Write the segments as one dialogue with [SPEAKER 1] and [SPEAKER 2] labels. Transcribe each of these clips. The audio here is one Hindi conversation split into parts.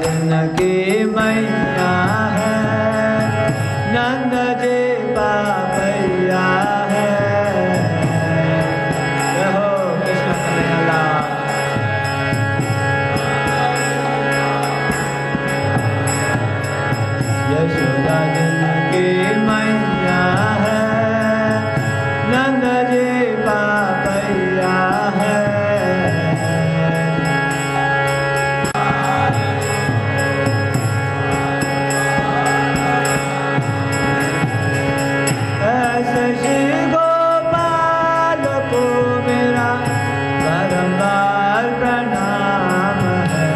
[SPEAKER 1] जिनकी मैया है, नंद जी बाबैया है। जय हो कृष्ण कन्हैया लाल। यशोदा जिनकी मैया है, नंद जी बाबैया है। ऐसे श्री गोपाल को मेरा बारंबार प्रणाम है।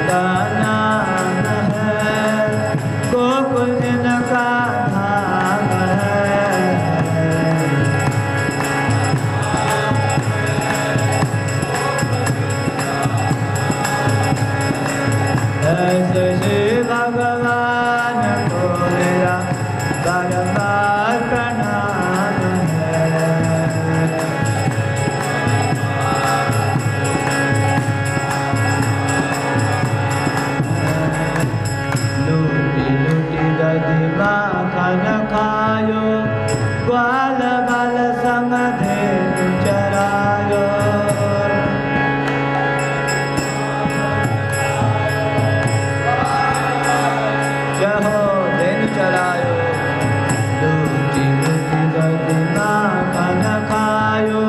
[SPEAKER 1] का नाम है, गोकुल जिनका धाम है। ऐसे श्री भगवान को मेरा बारंबार प्रणाम है। लूटी लूटी दधी माखन खायो, ग्वाल बाल संग धेनु चरायो। जय हो धेनु चरायो। लूटी लूटी दधी माखन खायो,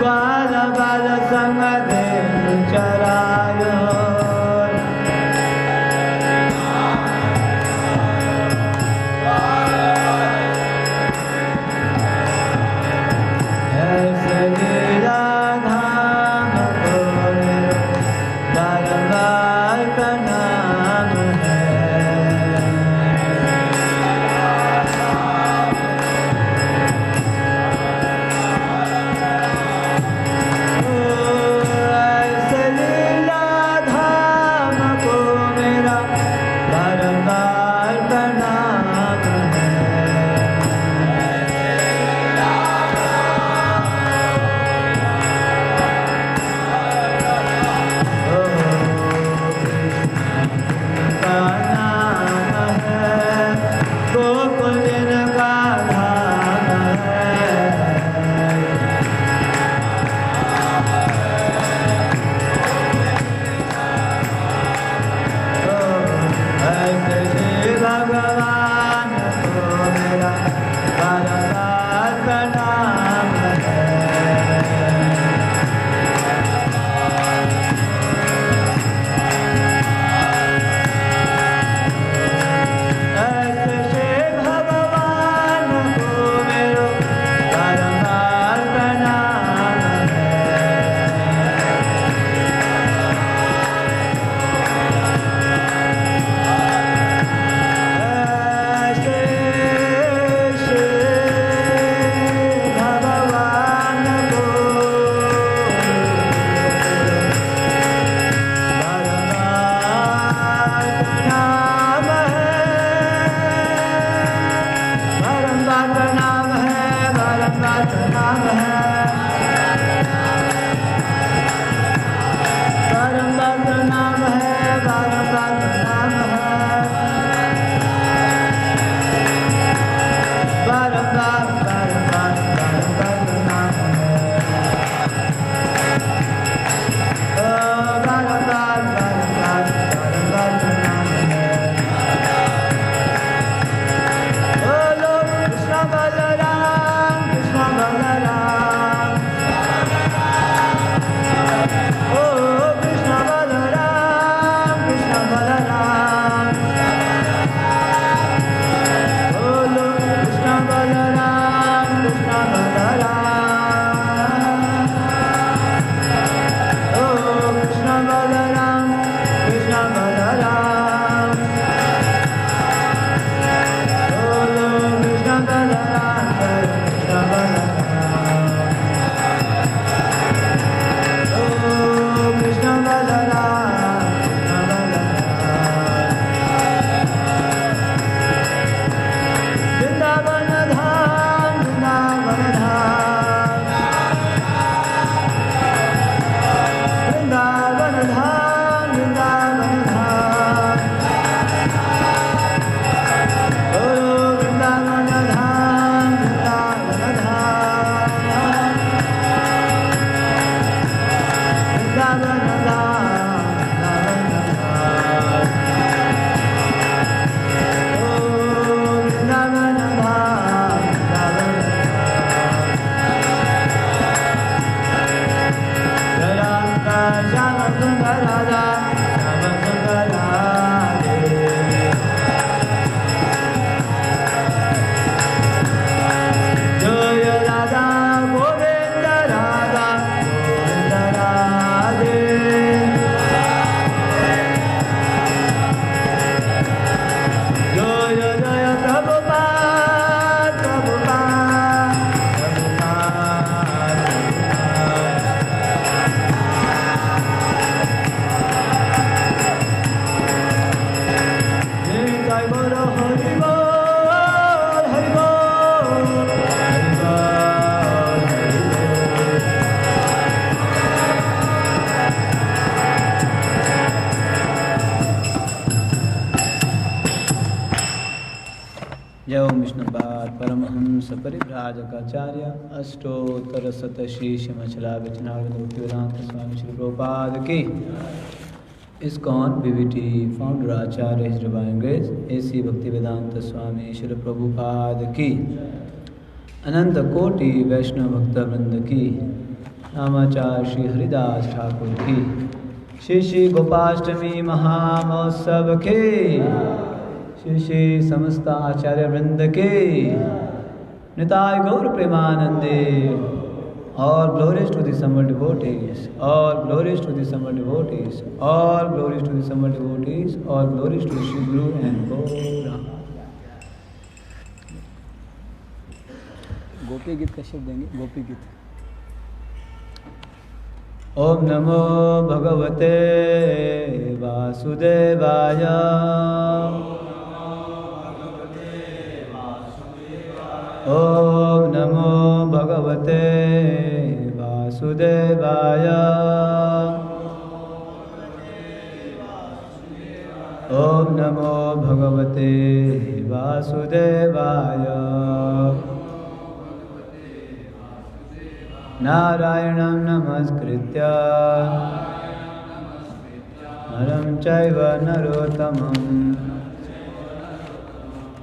[SPEAKER 1] ग्वाल बाल संग धेनु चरायो। ऐसे लीला धाम को मेरा बारंबार प्रणाम है। ऐसे Radha Shama Sundara Jaya Radha Govinda Radha Govinda Radhe Jaya Jaya Prabhupada Prabhupada Jai Guru Hari Bol Hari Bol Hari Bol Hari Bol Jai Om Vishnupad Paramahams Parivrajakacharya Astotara Satashishamachala Vichanagada Bhaktivedanta Swami Shri Prabhupada Ki ISKCON BBT Founder Acharya His Divine Grace A.C. Bhaktivedanta Swami Shri Prabhupada Ki Ananta Koti Vaishnava Bhakta Vrinda Ki Namacharya Shri Haridas Thakur Ki Shri Shri Gopashtami Mahamotsav Ki Shri Shri Samasta Acharya Vrinda Ki Nitai Gaur Premanande All glories to the summer devotees, all glories to the summer devotees, all glories to the summer devotees, all glories to Shri Guru and Gaura.
[SPEAKER 2] गोपी गीत का शब्द देंगे गोपी गीत
[SPEAKER 1] Om Namo Bhagavate Vasudevaya Om Namo Bhagavate Vasudevaya Om Namo Bhagavate Vasudevaya Narayanam Namaskritya Naram Chaiva Narottamam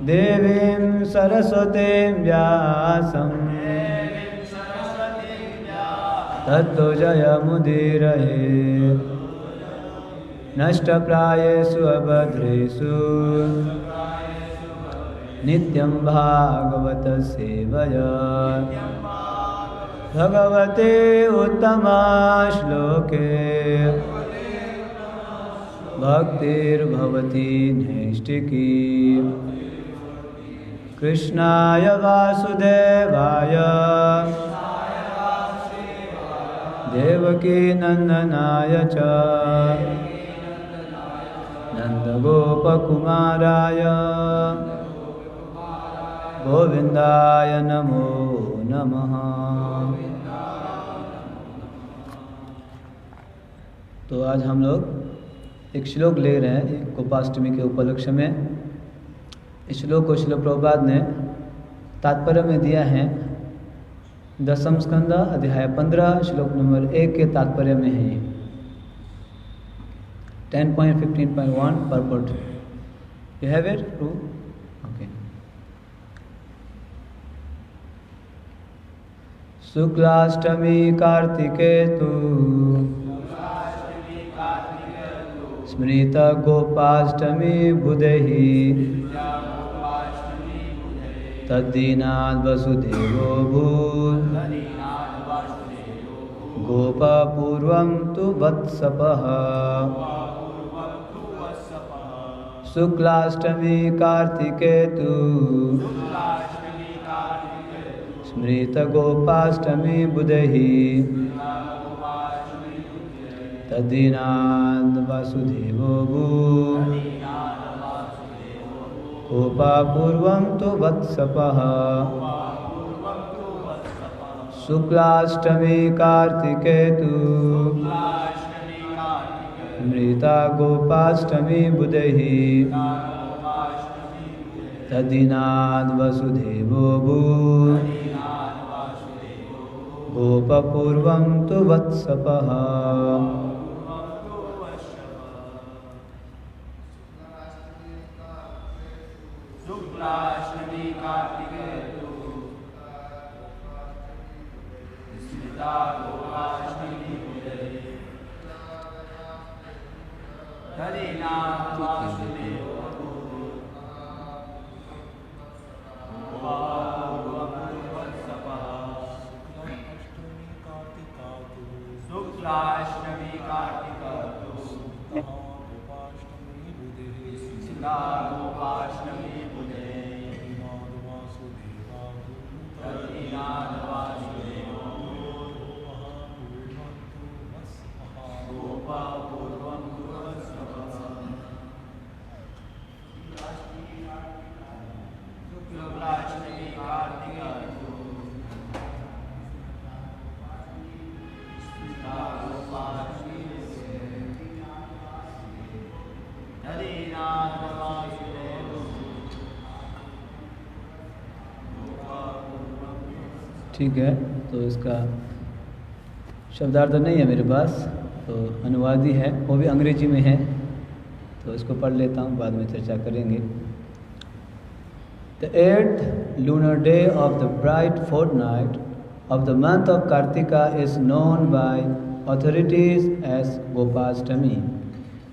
[SPEAKER 1] Devim Saraswatim Vyasam Tatto Jaya Mudirahe Nashtaprayesu Abhadresu Nityam Bhagavata Sevaya Bhagavate Uttama Shloke Bhaktir Bhavati Naishtiki Krishnaya Vasudevaya Devaki Nandanaya Cha Nanda Gopa Kumaraya Govindaya Namo Namaha। तो आज हम लोग एक श्लोक ले रहे हैं गोपाष्टमी के उपलक्ष्य में। इस श्लोक को श्रील प्रभुपाद ने तात्पर्य में दिया है दशम स्कंद अध्याय 15 श्लोक नंबर 1 के तात्पर्य में है 10.15.1 purport. You have it? True? Okay. शुक्लाष्टमी कार्तिके तु स्मृत गोपाष्टमी बुधहि तद्दीनाद् वसुदेवो भूत् गोपपूर्वं तु वत्सपः। शुक्लाष्टमी कार्तिके तु स्मृत गोपाष्टमी बुधहि तद्दीनाद् वसुदेवो भूत् गोपपूर्वं तु वत्सपः। शुक्लाष्टमी कार्तिके तु स्मृता गोपाष्टमी बुधहि तद्दीनाद् वसुदेवो भूत् गोपपूर्वं तु वत्सपः। शुक्लाष्टमी कार्तिका गोपाष्टमी बुधे गोपा पूर्वं शुक्लाष्टमी कार्तिका ठीक है। तो इसका शब्दार्थ नहीं है मेरे पास, तो अनुवादी है, वो भी अंग्रेजी में है, तो इसको पढ़ लेता हूँ, बाद में चर्चा करेंगे। The 8th lunar day of the bright fortnight of the month of Kartika is known by authorities as Gopashtami.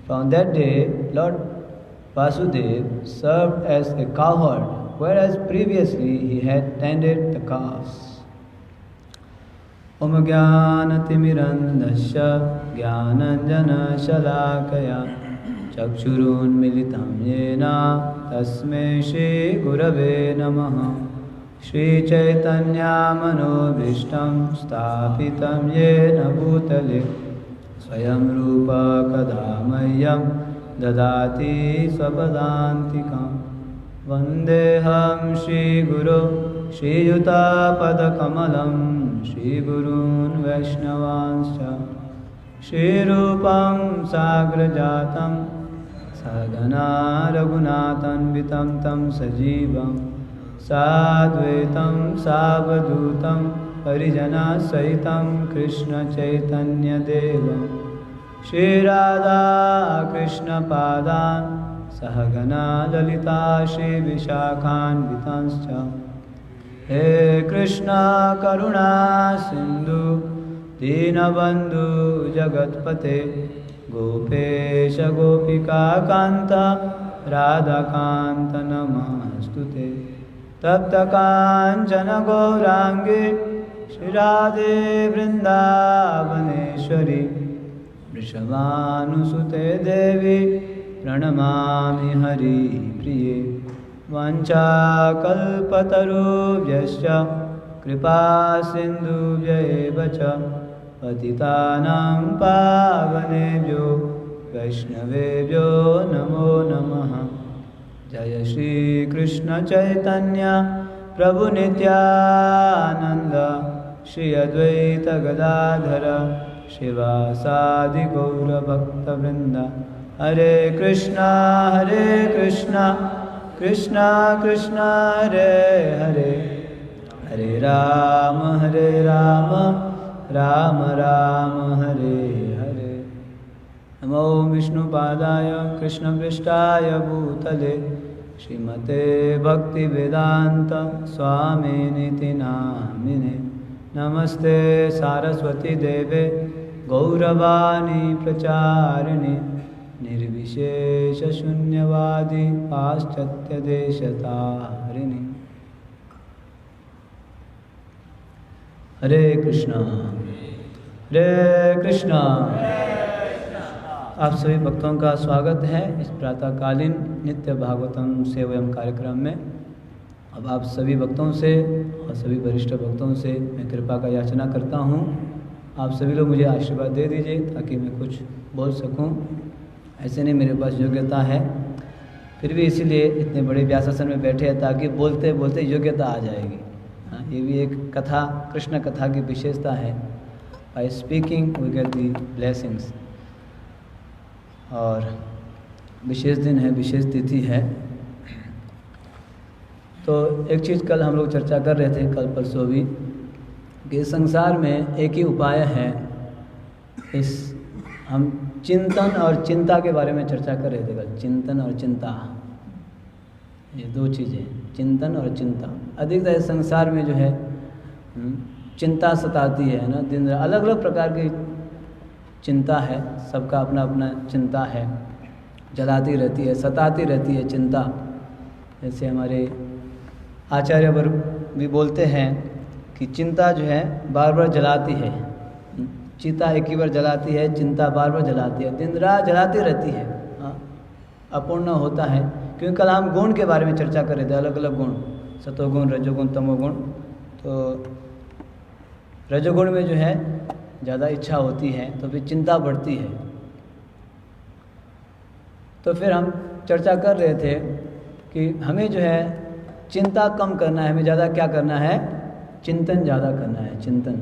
[SPEAKER 1] From that day, Lord Vasudev served as a cowherd, whereas previously he had tended the calves. Om Jnanatimirandasya Jnananjana Shalakaya Chakshurunmilitam Yena Tasmai Shri Gurave Namaha. Shri Chaitanya Manobhishtam Sthapitam Yena Bhutale Swayam Rupa Kadamayyam Dadati Swapadantikam. Vandeham Shri Guru Shri Yuta Padakamalam Shri Gurun Vaishnavanscha Shri Rupam Sagrajatam Sadhana Raghunathan Vitam Tam Sajivam Sadvaitam Savadhutam Parijana Sahitam Krishna Chaitanya Devam Shri Radha Krishna Padan Sahagana Lalita Shri Vishakhan Vitanscha. He Krishna Karuna Sindhu Dinabandhu Jagatpate Gopesha Gopika Kanta Radha Kanta Namastute. Tapta Kanchana Gaurangi Shri Radhe Vrindavaneshwari Vrishabhanusute Devi Pranamami Hari Priye. Vancha kalpatarubhyascha kripa sindhubhya eva cha patitanam pavanebhyo vaishnavebhyo namo namaha. Jaya Shri Krishna Chaitanya Prabhu Nityananda Shri Advaita Gadadhara Shivasadi Gaura Bhakta Vrinda. Hare Krishna Krishna Krishna Hare Hare Hare Rama Rama Rama Hare Hare. Namo Vishnu Padaya Krishna Prishtaya Bhutale Srimate Bhakti Vedanta Swami Niti Namine. Namaste Saraswati Deve Gauravani Pracharini Nirvishesha Shunyavadi Paschatya Deshatarini. Hare Krishna Hare Krishna। आप सभी भक्तों का स्वागत है इस प्रातःकालीन नित्य भागवतम सेवयम कार्यक्रम में। अब आप सभी भक्तों से और सभी वरिष्ठ भक्तों से मैं कृपा का याचना करता हूँ, आप सभी लोग मुझे आशीर्वाद दे दीजिए ताकि मैं कुछ बोल सकूँ। ऐसे नहीं मेरे पास योग्यता है, फिर भी इसीलिए इतने बड़े व्यासासन में बैठे हैं ताकि बोलते बोलते योग्यता आ जाएगी। हाँ, ये भी एक कथा, कृष्ण कथा की विशेषता है। By speaking we get the blessings. और विशेष दिन है, विशेष तिथि है। तो एक चीज़ कल हम लोग चर्चा कर रहे थे, कल परसों भी, कि संसार में एक ही उपाय है। हम चिंतन और चिंता के बारे में चर्चा कर रहे थे कल। चिंतन और चिंता, ये दो चीज़ें, चिंतन और चिंता। अधिकतर संसार में जो है चिंता सताती है ना, दिन अलग अलग प्रकार की चिंता है, सबका अपना अपना चिंता है। जलाती रहती है, सताती रहती है चिंता। जैसे हमारे आचार्य वर्ग भी बोलते हैं कि चिंता जो है बार बार जलाती है। चिता एक ही बार जलाती है, चिंता बार बार जलाती है, दिन रात जलाती रहती है। अपूर्ण होता है। क्योंकि कल हम गुण के बारे में चर्चा कर रहे थे, अलग अलग गुण, सतोगुण, रजोगुण, तमोगुण। तो रजोगुण में जो है ज़्यादा इच्छा होती है तो फिर चिंता बढ़ती है। तो फिर हम चर्चा कर रहे थे कि हमें जो है चिंता कम करना है, हमें ज़्यादा क्या करना है, चिंतन ज़्यादा करना है। चिंतन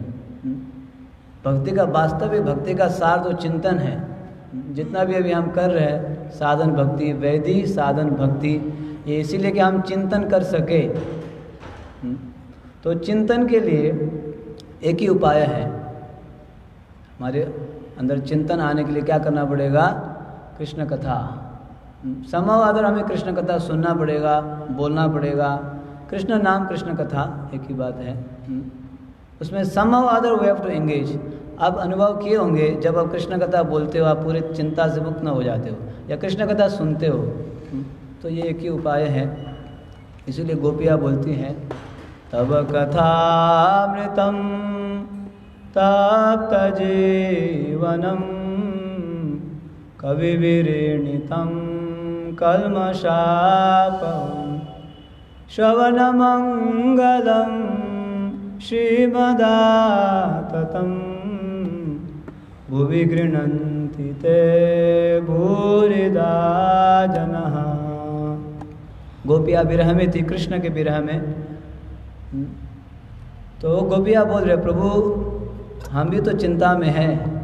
[SPEAKER 1] भक्ति का वास्तविक, भक्ति का सार तो चिंतन है। जितना भी अभी हम कर रहे हैं साधन भक्ति, वैदिक साधन भक्ति, ये इसीलिए कि हम चिंतन कर सके। तो चिंतन के लिए एक ही उपाय है, हमारे अंदर चिंतन आने के लिए क्या करना पड़ेगा, कृष्ण कथा। समवादर हमें कृष्ण कथा सुनना पड़ेगा, बोलना पड़ेगा। कृष्ण नाम कृष्ण कथा एक ही बात है। उसमें समवादर वी हैव टू एंगेज। आप अनुभव किए होंगे जब आप कृष्ण कथा बोलते हो आप पूरे चिंता से मुक्त न हो जाते हो, या कृष्ण कथा सुनते हो। तो ये एक ही उपाय है। इसीलिए गोपियाँ बोलती हैं, तब कथामृतम तप्त जीवनम कविविरीणितं कल्मषापं श्रवणमंगलं श्रीमदाततं भुवि गृह्णन्ति ते भूरिदा जनः। गोपियाँ विरह में थी, कृष्ण के विरह में। तो गोपियाँ बोल रहे, प्रभु हम भी तो चिंता में हैं,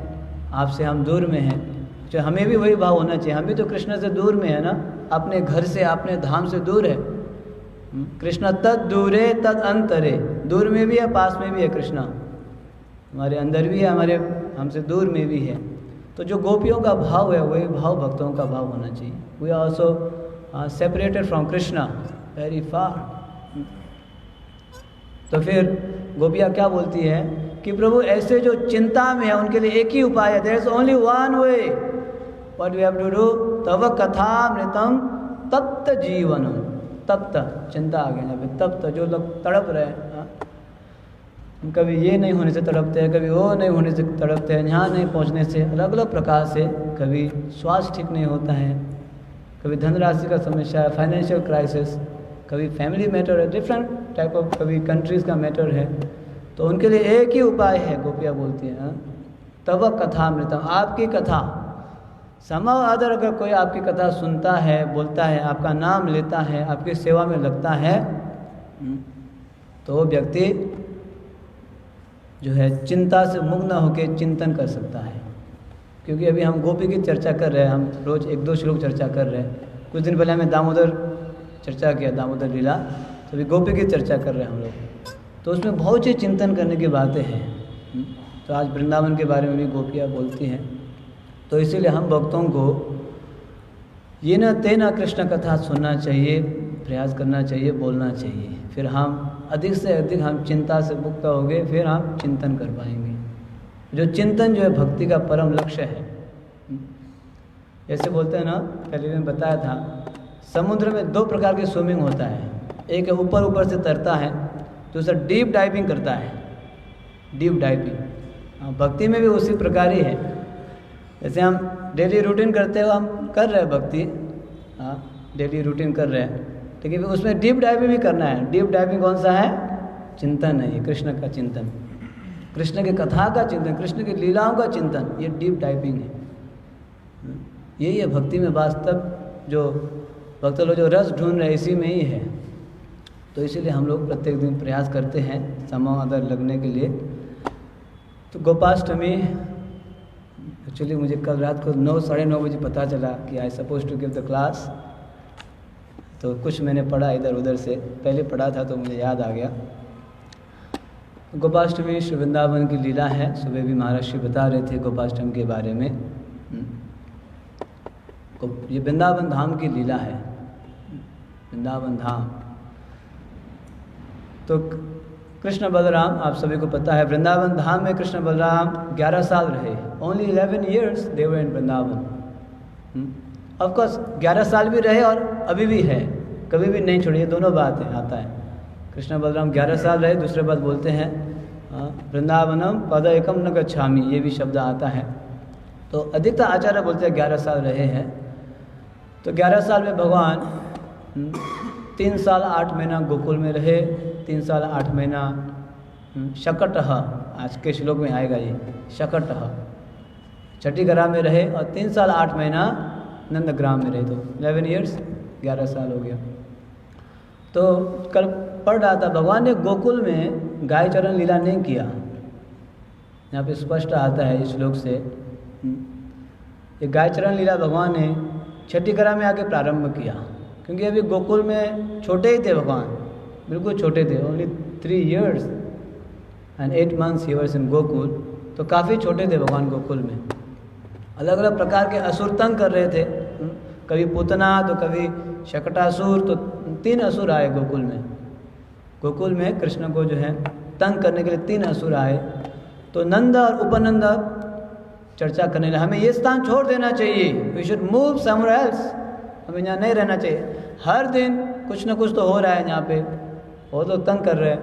[SPEAKER 1] आपसे हम दूर में हैं। जो हमें भी वही भाव होना चाहिए, हम भी तो कृष्ण से दूर में है ना, अपने घर से, अपने धाम से दूर है। कृष्ण तद दूरे तद अंतरे, दूर में भी है, पास में भी है कृष्ण, हमारे अंदर भी है, हमारे हमसे दूर में भी है। तो जो गोपियों का भाव है वही भाव भक्तों का भाव होना चाहिए। We are also separated from Krishna very far. तो फिर गोपियाँ क्या बोलती है कि प्रभु ऐसे जो चिंता में है उनके लिए एक ही उपाय है, there is only one way, what we have to do, तव कथामृतम तप्त जीवनम। तप्त चिंता आ गई ना, तप्त जो लोग तड़प रहे हैं, कभी ये नहीं होने से तड़पते हैं, कभी वो नहीं होने से तड़पते हैं, यहाँ नहीं पहुँचने से, अलग अलग प्रकार से। कभी स्वास्थ्य ठीक नहीं होता है, कभी धनराशि का समस्या है, फाइनेंशियल क्राइसिस, कभी फैमिली मैटर है, डिफरेंट टाइप ऑफ, कभी कंट्रीज़ का मैटर है। तो उनके लिए एक ही उपाय है, गोपियाँ बोलती हैं, तव कथामृतम, आपकी कथा। समाव आदर, अगर कोई आपकी कथा सुनता है, बोलता है, आपका नाम लेता है, आपकी सेवा में लगता है, तो वो व्यक्ति जो है चिंता से मुक्त न होकर चिंतन कर सकता है। क्योंकि अभी हम गोपी की चर्चा कर रहे हैं, हम रोज़ एक दो श्लोक चर्चा कर रहे हैं। कुछ दिन पहले हमें दामोदर चर्चा किया, दामोदर लीला, तो अभी गोपी की चर्चा कर रहे हैं हम लोग। तो उसमें बहुत सी चिंतन करने की बातें हैं। तो आज वृंदावन के बारे में भी गोपियाँ बोलती हैं। तो इसीलिए हम भक्तों को ये न तेना कृष्ण कथा सुनना चाहिए, प्रयास करना चाहिए, बोलना चाहिए। फिर हम अधिक से अधिक हम चिंता से मुक्त होंगे, फिर हम चिंतन कर पाएंगे। जो चिंतन जो है भक्ति का परम लक्ष्य है। जैसे बोलते हैं ना, पहले मैंने बताया था, समुद्र में दो प्रकार की स्विमिंग होता है। एक है ऊपर ऊपर से तैरता है, दूसरा डीप डाइविंग करता है, डीप डाइविंग। भक्ति में भी उसी प्रकार ही है। जैसे हम डेली रूटीन करते हो, हम कर रहे हैं भक्ति, डेली रूटीन कर रहे हैं, लेकिन उसमें डीप डाइविंग भी करना है। डीप डाइविंग कौन सा है? चिंतन है, ये कृष्ण का चिंतन, कृष्ण के कथा का चिंतन, कृष्ण की लीलाओं का चिंतन, ये डीप डाइविंग है। यही है भक्ति में वास्तव, जो भक्त लोग जो रस ढूंढ रहे हैं इसी में ही है। तो इसीलिए हम लोग प्रत्येक दिन प्रयास करते हैं समादर लगने के लिए। तो गोपाष्टमी, एक्चुअली मुझे कल रात को 9, साढ़े 9 बजे पता चला कि I suppose to give the class. तो कुछ मैंने पढ़ा इधर उधर से, पहले पढ़ा था तो मुझे याद आ गया। गोपाष्टमी श्री वृंदावन की लीला है। सुबह भी महाराज श्री बता रहे थे गोपाष्टमी के बारे में। ये वृंदावन धाम की लीला है, वृंदावन धाम। तो कृष्ण बलराम, आप सभी को पता है, वृंदावन धाम में कृष्ण बलराम 11 साल रहे। ओनली 11 years दे वर इन वृंदावन। ऑफकोर्स 11 साल भी रहे और अभी भी है, कभी भी नहीं छोड़ी, ये दोनों बात है, आता है। कृष्ण बलराम 11 साल रहे, दूसरे बात बोलते हैं वृंदावनम पद एकम न गच्छामि, ये भी शब्द आता है। तो अधिकतर आचार्य बोलते हैं 11 साल रहे हैं। तो 11 साल में भगवान 3 साल 8 महीना गोकुल में रहे, 3 साल 8 महीना शकटह, आज के श्लोक में आएगा ये शकटह, छठी ग्राम में रहे, और 3 साल 8 महीना नंदग्राम में रहे। तो 11 ईयर्स 11 साल हो गया। तो कल पढ़ रहा था, भगवान ने गोकुल में गाय चरण लीला नहीं किया। यहाँ पे स्पष्ट आता है इस श्लोक से, ये गाय चरण लीला भगवान ने छठी ग्राम में आके प्रारंभ किया, क्योंकि अभी गोकुल में छोटे ही थे भगवान, बिल्कुल छोटे थे, only 3 years and 8 months he was in Gokul. तो काफ़ी छोटे थे भगवान गोकुल में। अलग अलग प्रकार के असुर तंग कर रहे थे, कभी पूतना तो कभी शकटासुर, तो 3 असुर आए गोकुल में। गोकुल में कृष्ण को जो है तंग करने के लिए 3 असुर आए। तो नंद और उपनंद चर्चा करने लगे, हमें ये स्थान छोड़ देना चाहिए, we should move somewhere else, हमें यहाँ नहीं रहना चाहिए, हर दिन कुछ ना कुछ तो हो रहा है यहाँ पे, वो तो तंग कर रहे हैं,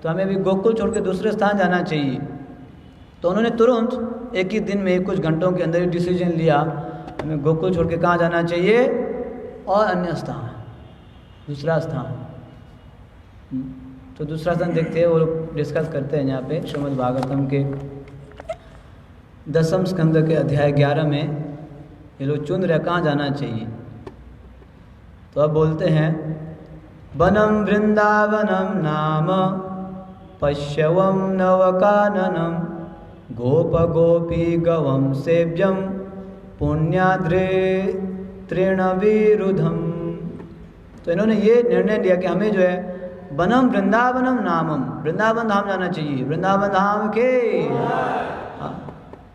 [SPEAKER 1] तो हमें भी गोकुल छोड़ के दूसरे स्थान जाना चाहिए। तो उन्होंने तुरंत एक ही दिन में कुछ घंटों के अंदर ही डिसीजन लिया, हमें गोकुल छोड़ के कहाँ जाना चाहिए, और अन्य स्थान, दूसरा स्थान। तो दूसरा स्थान देखते हैं, वो लोग डिस्कस करते हैं यहाँ पे श्रीमद् भागवतम के 10वें स्कंद के अध्याय 11 में ये लोग चुन रहे कहाँ जाना चाहिए। तो अब बोलते हैं, वनम वृंदावनम नाम पश्यवम नवकाननम गोप गोपी गवम सेव्यम पुण्याद्रे तृणविरुधम। तो इन्होंने ये निर्णय लिया कि हमें जो है वनम वृंदावनम नामम, वृंदावन धाम जाना चाहिए, वृंदावन धाम के, हाँ,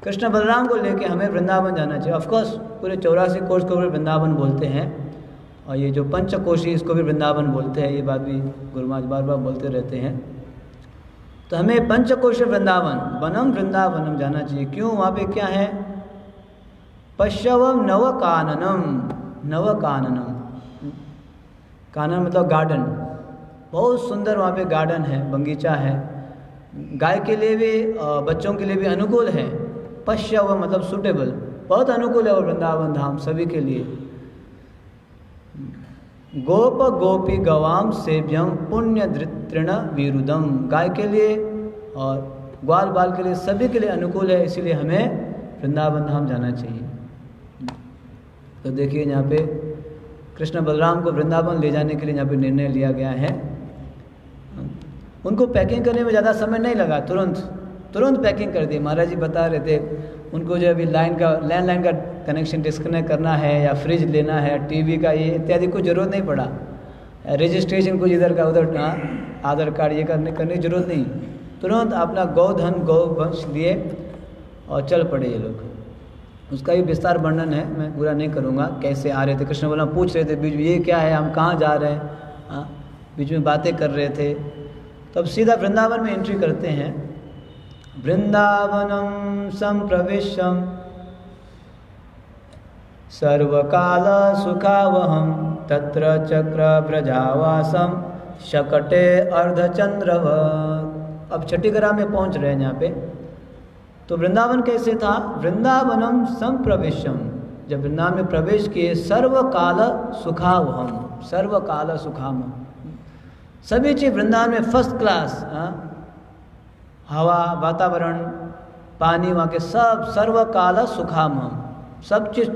[SPEAKER 1] कृष्ण बलराम को लेके हमें वृंदावन जाना चाहिए। ऑफकोर्स पूरे 84 कोश को भी वृंदावन बोलते हैं, और ये जो पंचकोशी इसको भी वृंदावन बोलते हैं, ये बात भी गुरु महाराज बार बार बोलते रहते हैं। तो हमें पंचकोश वृंदावन, वनम वृंदावनम जाना चाहिए। क्यों? वहाँ पे क्या है, पश्यवम नवकाननम, नवकाननम, कानन मतलब गार्डन, बहुत सुंदर वहाँ पे गार्डन है, बगीचा है, गाय के लिए भी बच्चों के लिए भी अनुकूल है। पश्यव मतलब सूटेबल, बहुत अनुकूल है वो वृंदावन धाम सभी के लिए। गोप गोपी गवाम सेव्यम पुण्य तृण विरुदम, गाय के लिए और ग्वाल बाल के लिए सभी के लिए अनुकूल है, इसीलिए हमें वृंदावन धाम जाना चाहिए। तो देखिए यहाँ पे कृष्ण बलराम को वृंदावन ले जाने के लिए यहाँ पे निर्णय लिया गया है। उनको पैकिंग करने में ज़्यादा समय नहीं लगा, तुरंत पैकिंग कर दी। महाराज जी बता रहे थे उनको जो अभी लैंडलाइन का कनेक्शन डिस्कनेक्ट करना है, या फ्रिज लेना है, टीवी का ये इत्यादि कुछ ज़रूरत नहीं पड़ा, रजिस्ट्रेशन कुछ इधर का उधर, आधार कार्ड ये करने की ज़रूरत नहीं, तुरंत अपना गौधन गौवंश लिए और चल पड़े ये लोग। उसका भी विस्तार वर्णन है, मैं पूरा नहीं करूँगा। कैसे आ रहे थे, कृष्ण बलराम पूछ रहे थे बीच में ये क्या है, हम कहाँ जा रहे हैं, बीच में बातें कर रहे थे। तब सीधा वृंदावन में एंट्री करते हैं। वृंदावनम संप्रविश्यम सर्वकाल सुखावहम तत्र चक्र व्रजावासम शकटे अर्धचंद्रवत्। अब छठी ग्राम में पहुंच रहे हैं यहाँ पे। तो वृंदावन कैसे था, वृंदावनम संप्रविश्यम, जब वृंदावन में प्रवेश किए, सर्वकाल सुखावहम, सर्वकाल सुखाम, सभी चीज़ वृंदावन में फर्स्ट क्लास, हवा, वातावरण, पानी, वहाँ के सब सर्वकाल सुखाम, सब चीज़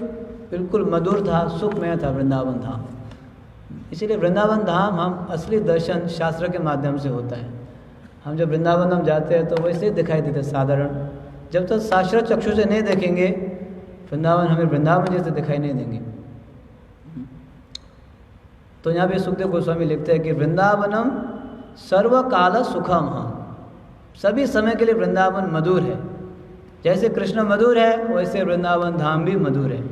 [SPEAKER 1] बिल्कुल मधुर था, सुखमय था वृंदावन धाम। इसीलिए वृंदावन धाम हम असली दर्शन शास्त्र के माध्यम से होता है। हम जब वृंदावन धाम जाते हैं तो वैसे ही दिखाई देते साधारण, जब तक शास्त्र चक्षु से नहीं देखेंगे वृंदावन हमें वृंदावन जैसे दिखाई नहीं देंगे। तो यहाँ पे सुखदेव गोस्वामी लिखते हैं कि वृंदावनम सर्वकाल सुखम, सभी समय के लिए वृंदावन मधुर है। जैसे कृष्ण मधुर है वैसे वृंदावन धाम भी मधुर है।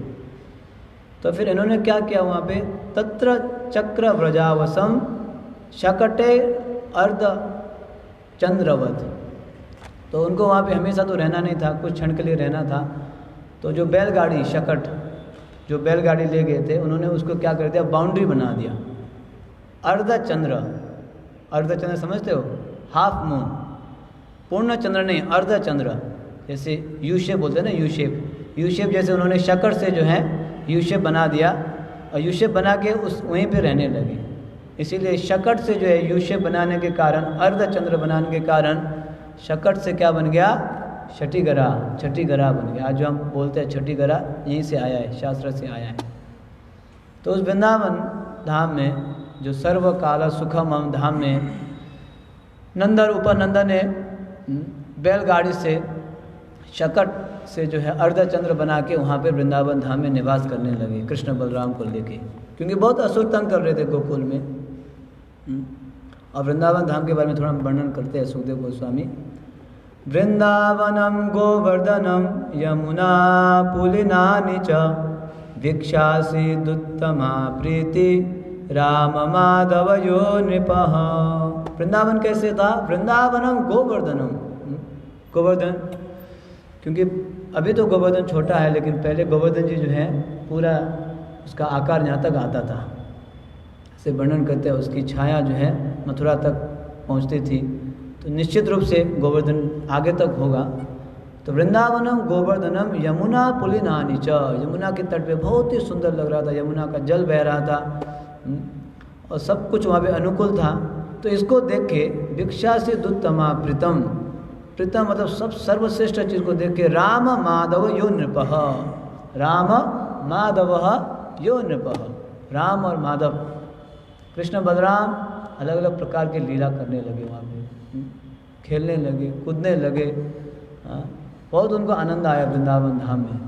[SPEAKER 1] तो फिर इन्होंने क्या किया वहाँ पे, तत्र चक्र व्रजावसम शकटे अर्ध चंद्रवत। तो उनको वहाँ पे हमेशा तो रहना नहीं था, कुछ क्षण के लिए रहना था। तो जो बैलगाड़ी शकट, जो बैलगाड़ी ले गए थे उन्होंने उसको क्या कर दिया, बाउंड्री बना दिया। अर्धचंद्र, अर्धचंद्र समझते हो, हाफ मून, पूर्ण चंद्र नहीं, अर्धचंद्र, जैसे यू शेप बोलते हैं ना, यू शेप, यू शेप जैसे उन्होंने शक्कर से जो है यू शेप बना दिया और यू शेप बना के उस वहीं पे रहने लगे। इसीलिए शकट से जो है यू शेप बनाने के कारण, अर्धचंद्र बनाने के कारण शकट से क्या बन गया, छठीगरा, छठीगरा बन गया। आज जो हम बोलते हैं छठीगरा यहीं से आया है, शास्त्र से आया है। तो उस वृंदावन धाम में जो सर्वकाल सुखम धाम में नंदन उपनंदन ने बैलगाड़ी से शकट से जो है अर्धचंद्र बना के वहाँ पे वृंदावन धाम में निवास करने लगे कृष्ण बलराम को लेके, क्योंकि बहुत असुर तंग कर रहे थे गोकुल में। और वृंदावन धाम के बारे में थोड़ा वर्णन करते हैं सुखदेव गोस्वामी। वृंदावनम गोवर्धनम यमुना पुलिनानि च भिक्षासी दुत्तमा प्रीति राम माधवयो नृपः। वृंदावन कैसे था, वृंदावनम गोवर्धनम, गोवर्धन, क्योंकि अभी तो गोवर्धन छोटा है, लेकिन पहले गोवर्धन जी जो है पूरा उसका आकार यहाँ तक आता था, से वर्णन करते हैं। उसकी छाया जो है मथुरा तक पहुँचती थी, तो निश्चित रूप से गोवर्धन आगे तक होगा। तो वृंदावनम गोवर्धनम यमुना पुलिनानि च, यमुना के तट पे बहुत ही सुंदर लग रहा था, यमुना का जल बह रहा था और सब कुछ वहाँ पे अनुकूल था। तो इसको देख के भिक्षा से दुत्तमा प्रीतम, प्रीतम मतलब सब सर्वश्रेष्ठ चीज़ को देख के राम माधव यो नृपः, राम माधव यो नृपः, राम और माधव कृष्ण बलराम अलग अलग प्रकार के लीला करने लगे, वहाँ पे खेलने लगे, कूदने लगे। बहुत उनको आनंद आया वृंदावन धाम में।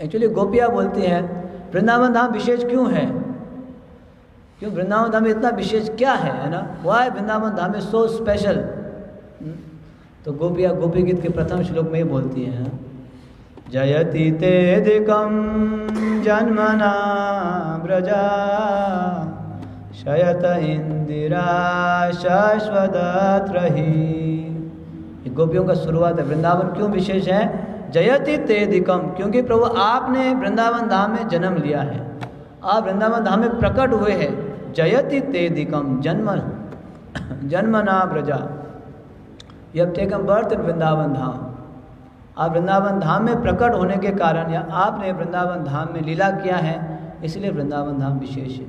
[SPEAKER 1] एक्चुअली गोपियाँ बोलती हैं वृंदावन धाम विशेष क्यों है, क्यों वृंदावन धाम में इतना विशेष क्या है ना, वाई वृंदावन धाम में सो स्पेशल। तो गोपियाँ गोपी गीत के प्रथम श्लोक में ही बोलती हैं, जयति तेदिकं जन्मना व्रजा शयत इंदिरा शाश्वत रही। गोपियों का शुरुआत है। वृंदावन क्यों विशेष है, जयति तेदिकम, क्योंकि प्रभु आपने वृंदावन धाम में जन्म लिया है, आप वृंदावन धाम में प्रकट हुए हैं। जयति तेदिकम, जन्मना व्रजा, you have taken birth in Vrindavan Dham. आप वृंदावन धाम में प्रकट होने के कारण या आपने वृंदावन धाम में लीला किया है, इसलिए वृंदावन धाम विशेष है।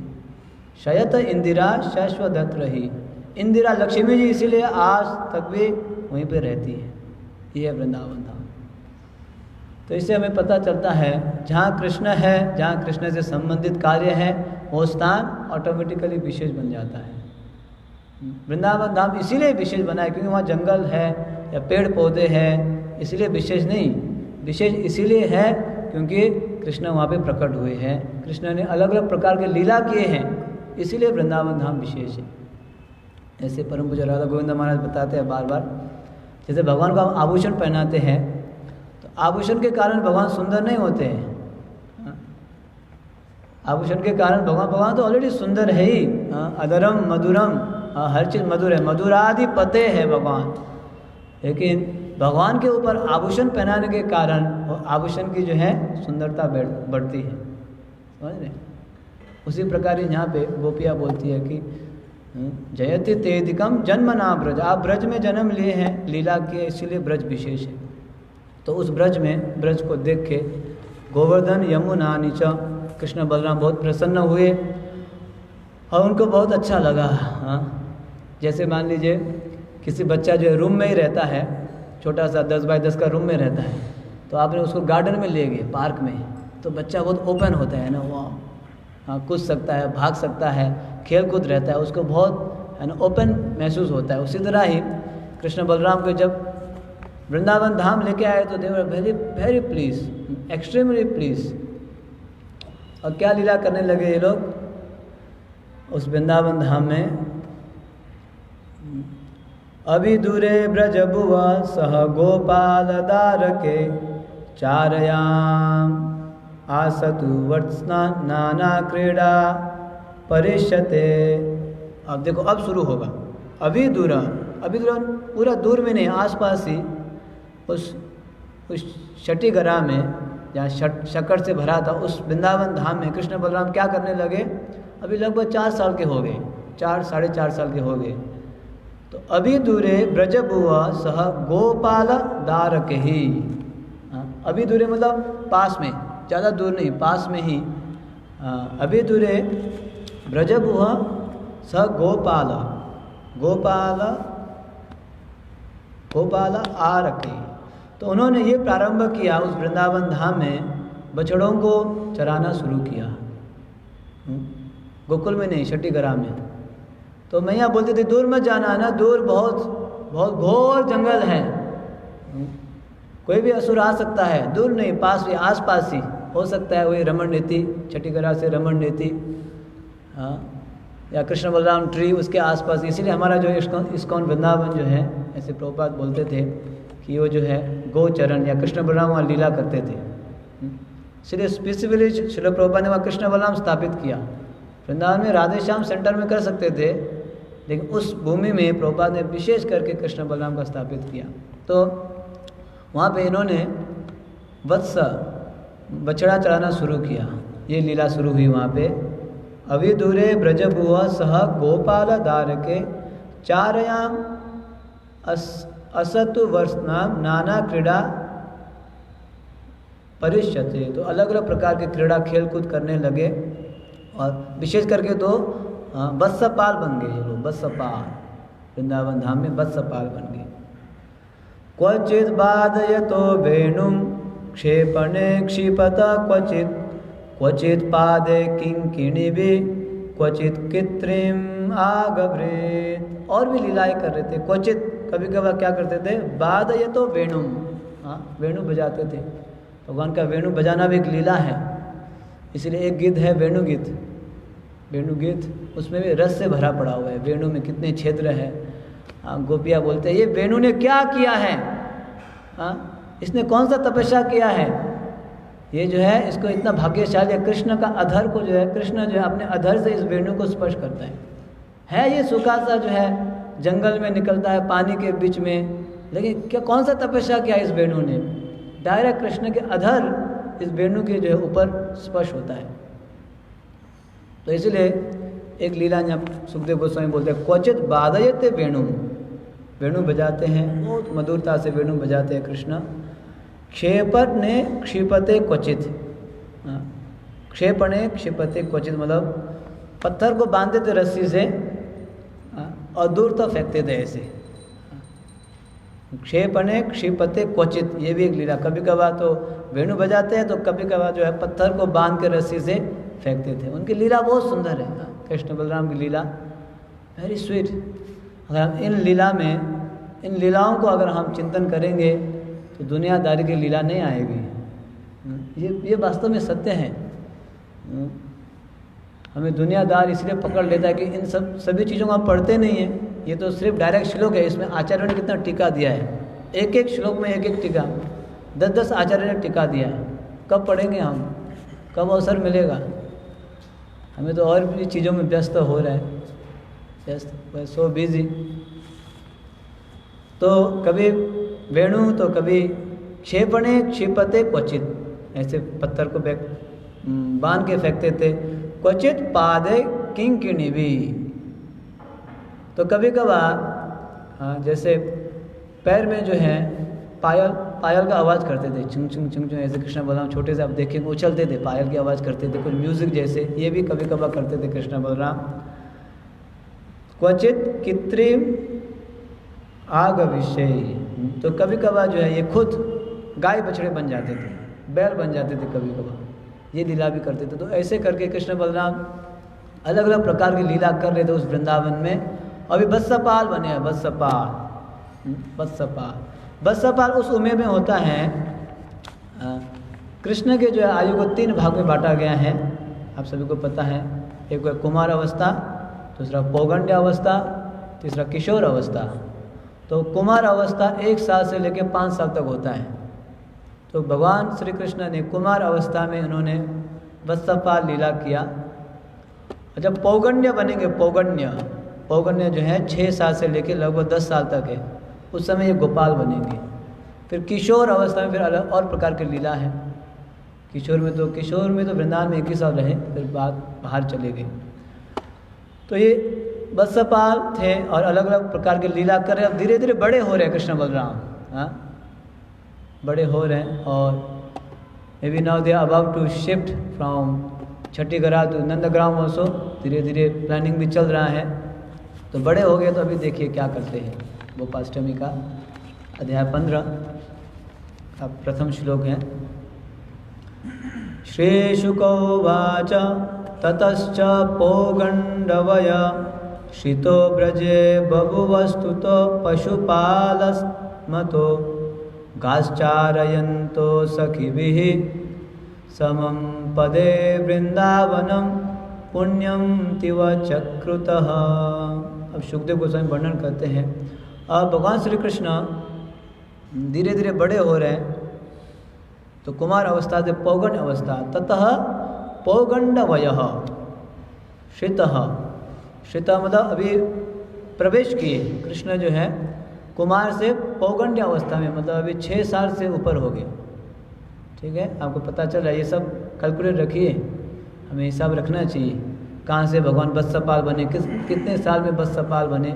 [SPEAKER 1] शयत इंदिरा शाश्वत रही, इंदिरा लक्ष्मी जी इसीलिए आज तक भी वहीं पे रहती है, ये है वृंदावन धाम। तो इससे हमें पता चलता है जहाँ कृष्ण है, जहाँ कृष्ण से संबंधित कार्य है, वो स्थान ऑटोमेटिकली विशेष बन जाता है। वृंदावन धाम इसीलिए विशेष बना है क्योंकि वहाँ जंगल है या पेड़ पौधे हैं, इसलिए विशेष नहीं, विशेष इसीलिए है क्योंकि कृष्ण वहाँ पे प्रकट हुए हैं, कृष्ण ने अलग अलग प्रकार के लीला किए हैं, इसीलिए वृंदावन धाम विशेष है। ऐसे परम पूज्य राधा गोविंद महाराज बताते हैं बार बार, जैसे भगवान को हम आभूषण पहनाते हैं तो आभूषण के कारण भगवान सुंदर नहीं होते हैं। आभूषण के कारण भगवान तो ऑलरेडी सुंदर है ही, अधरम मधुरम, हर चीज़ मधुर है, मधुरादि पते है भगवान। लेकिन भगवान के ऊपर आभूषण पहनाने के कारण आभूषण की जो है सुंदरता बढ़ती है, समझ रहे। उसी प्रकार यहाँ पे गोपियाँ बोलती है कि जयति तेदिकम जन्मना ब्रज, आप ब्रज में जन्म लिए हैं, लीला किए, इसीलिए ब्रज विशेष है। तो उस ब्रज में, ब्रज को देख के गोवर्धन यमुना नीचा कृष्ण बलराम बहुत प्रसन्न हुए और उनको बहुत अच्छा लगा। जैसे मान लीजिए किसी बच्चा जो है रूम में ही रहता है, छोटा सा 10 बाय 10 का रूम में रहता है, तो आपने उसको गार्डन में ले गए, पार्क में, तो बच्चा बहुत ओपन होता है ना, वो कूद सकता है, भाग सकता है, खेल कूद रहता है, उसको बहुत है ना ओपन महसूस होता है। उसी तरह ही कृष्ण बलराम को जब वृंदावन धाम लेके आए तो they were very very please, extremely please. और क्या लीला करने लगे ये लोग उस वृंदावन धाम में। अभी दूरे ब्रज बुआ सह गोपाल दारके चारयाम आसतु वर्त्सना नाना क्रीड़ा परिष्यते। अब देखो अब शुरू होगा, अभी दूर पूरा दूर में नहीं, आसपास ही उस छठीगरा में जहाँ शक्कर से भरा था, उस वृंदावन धाम में कृष्ण बलराम क्या करने लगे? अभी लगभग 4 साल के हो गए, 4 साढ़े 4 साल के हो गए। तो अभी दूरे ब्रज बुआ सह गोपाल दारक ही, अभी दूरे मतलब पास में, ज़्यादा दूर नहीं, पास में ही। अभी दूरे ब्रज बुआ सह गोपाल, गोपाल गोपाल आ रखे। तो उन्होंने ये प्रारंभ किया उस वृंदावन धाम में बछड़ों को चराना शुरू किया। गोकुल में नहीं, छठीगरा में। तो मैया बोलती थी दूर मत जाना ना, दूर बहुत बहुत घोर जंगल है, कोई भी असुर आ सकता है। दूर नहीं, पास ही, आस पास ही हो सकता है। वही रमण नीति, छठीगरा से रमण नीति, हाँ, या कृष्ण बलराम ट्री उसके आसपास। इसीलिए हमारा जो इस्कॉन वृंदावन जो है, ऐसे प्रभुपाद बोलते थे कि वो जो है गोचरण या कृष्ण बलराम वहाँ लीला करते थे। इसलिए स्पेसिफिकली श्रील प्रभुपाद ने वहाँ कृष्ण बलराम स्थापित किया। वृंदावन में राधे श्याम सेंटर में कर सकते थे, लेकिन उस भूमि में प्रभुपाद ने विशेष करके कृष्ण बलराम का स्थापित किया। तो वहाँ पे इन्होंने वत्स बछड़ा चढ़ाना शुरू किया, ये लीला शुरू हुई वहाँ पे। अभी दूरे ब्रज बुआ सह गोपाल दारके चारयाम असतु वर्षनाम नाना क्रीड़ा परिष्यते। तो अलग अलग प्रकार के क्रीड़ा खेल कूद करने लगे, और विशेष करके तो वत्सपाल बन गए ये लोग, वत्सपाल, वृंदावन धाम में वत्सपाल बन गए। क्वचित बाधयतो वेणुं क्षेपणे क्षिपत क्वचित, क्वचित पादे किंकिणिभिः क्वचित कृत्रिम आगभ्रेत। और भी लीलाएं कर रहे थे। क्वचित कभी कभार क्या करते थे? बाधयतो वेणुं, हाँ, वेणु बजाते थे। भगवान का वेणु बजाना भी एक लीला है। इसलिए एक गीत है वेणु गीत, वेणु गीत, उसमें भी रस से भरा पड़ा हुआ है। वेणु में कितने क्षेत्र है। गोपियाँ बोलते हैं ये वेणु ने क्या किया है, इसने कौन सा तपस्या किया है, ये जो है इसको इतना भाग्यशाली है। कृष्ण का अधर को जो है, कृष्ण जो है अपने अधर से इस वेणु को स्पर्श करता है ये सूखा सा जो है जंगल में निकलता है पानी के बीच में, लेकिन क्या कौन सा तपस्या किया इस वेणु ने? डायरेक्ट कृष्ण के अधर इस वेणु के जो है ऊपर स्पर्श होता है। तो इसलिए एक लीला जब सुखदेव गोस्वामी बोलते हैं क्वचित बाधयते वेणु, वेणु बजाते हैं, बहुत मधुरता से वेणु बजाते हैं कृष्ण। क्षेपणे क्षिपते क्वचित, क्षेपणे क्षिपते क्वचित मतलब पत्थर को बांधते थे रस्सी से और दूर तक फेंकते थे ऐसे। क्षेपणे क्षिपते क्वचित, ये भी एक लीला। कभी कभार तो वेणु बजाते हैं, तो कभी कभार जो है पत्थर को बांध के रस्सी से फेंकते थे। उनकी लीला बहुत सुंदर है, कृष्ण बलराम की लीला वेरी स्वीट। अगर हम इन लीलाओं को अगर हम चिंतन करेंगे तो दुनियादारी की लीला नहीं आएगी। ये वास्तव में सत्य है। हमें दुनियादार इसलिए पकड़ लेता है कि इन सभी चीज़ों को हम पढ़ते नहीं हैं। ये तो सिर्फ डायरेक्ट श्लोक है, इसमें आचार्यों ने कितना टीका दिया है, एक एक श्लोक में एक एक टीका, 10-10 आचार्यों ने टीका दिया है। कब पढ़ेंगे हम, कब अवसर मिलेगा? हमें तो और भी चीज़ों में व्यस्त हो रहा है, व्यस्त, सो बिजी। तो कभी वेणु तो कभी क्षेपणे क्षिपते क्वचित, ऐसे पत्थर को बांध के फेंकते थे। क्वचित पादे किंकिणिभिः, तो कभी कभार जैसे पैर में जो है पायल का आवाज़ करते थे, चुंग चुंग चुंग चुंग, ऐसे कृष्ण बलराम छोटे से आप देखेंगे उछलते थे, पायल की आवाज़ करते थे, कुछ म्यूजिक जैसे, ये भी कभी कभार करते थे कृष्ण बलराम। क्वचित कृत्रिम आगविषय, तो कभी कभार जो है ये खुद गाय बछड़े बन जाते थे, बैल बन जाते थे, कभी कभार ये लीला भी करते थे। तो ऐसे करके कृष्ण बलराम अलग अलग प्रकार की लीला कर रहे थे उस वृंदावन में। अभी वत्सपाल बने हैं, वत्सपाल उस उम्र में होता है। कृष्ण के जो है आयु को 3 भाग में बांटा गया है, आप सभी को पता है। एक है कुमार अवस्था, दूसरा पौगंड्य अवस्था, तीसरा किशोर अवस्था। तो कुमार अवस्था 1 साल से लेकर 5 साल तक होता है। तो भगवान श्री कृष्ण ने कुमार अवस्था में उन्होंने वत्सपाल लीला किया। जब पौगंड्य बनेंगे, पौगंड्य जो है 6 साल से लेकर लगभग 10 साल तक है, उस समय ये गोपाल बनेंगे। फिर किशोर अवस्था में फिर अलग और प्रकार की लीला है। किशोर में तो वृंदावन में 1 ही साल रहे, फिर बाहर चले गए। तो ये वत्सपाल थे और अलग अलग प्रकार के लीला कर रहे। अब धीरे धीरे बड़े हो रहे हैं कृष्ण बलराम, हाँ बड़े हो रहे हैं। और maybe now they are about to shift from छठीगढ़ टू नंदग्राम ऑल्सो, धीरे धीरे प्लानिंग भी चल रहा है। तो बड़े हो गए, तो अभी देखिए क्या करते हैं। गोपाष्टमी का अध्याय 15 का प्रथम श्लोक है। श्रीशुकोवाच ततश्च पौगण्डवय श्रितो ब्रजे बभुवस्तुतो पशुपालस्मतो गाश्चारयन्तो सखिभिः समं पदे वृंदावनम पुण्यम तिव चक्रुतः। अब सुखदेव गोस्वामी वर्णन करते हैं। अब भगवान श्री कृष्ण धीरे धीरे बड़े हो रहे हैं, तो कुमार अवस्था से पौगंड अवस्था, ततः पौगंडवयः श्रितः, श्रितः मतलब अभी प्रवेश किए कृष्ण जो है कुमार से पौगंड अवस्था में, मतलब अभी 6 साल से ऊपर हो गए। ठीक है, आपको पता चल रहा है। ये सब कैलकुलेट रखिए, हमें हिसाब रखना चाहिए कहाँ से भगवान वत्सपाल बने, कितने साल में वत्सपाल बने।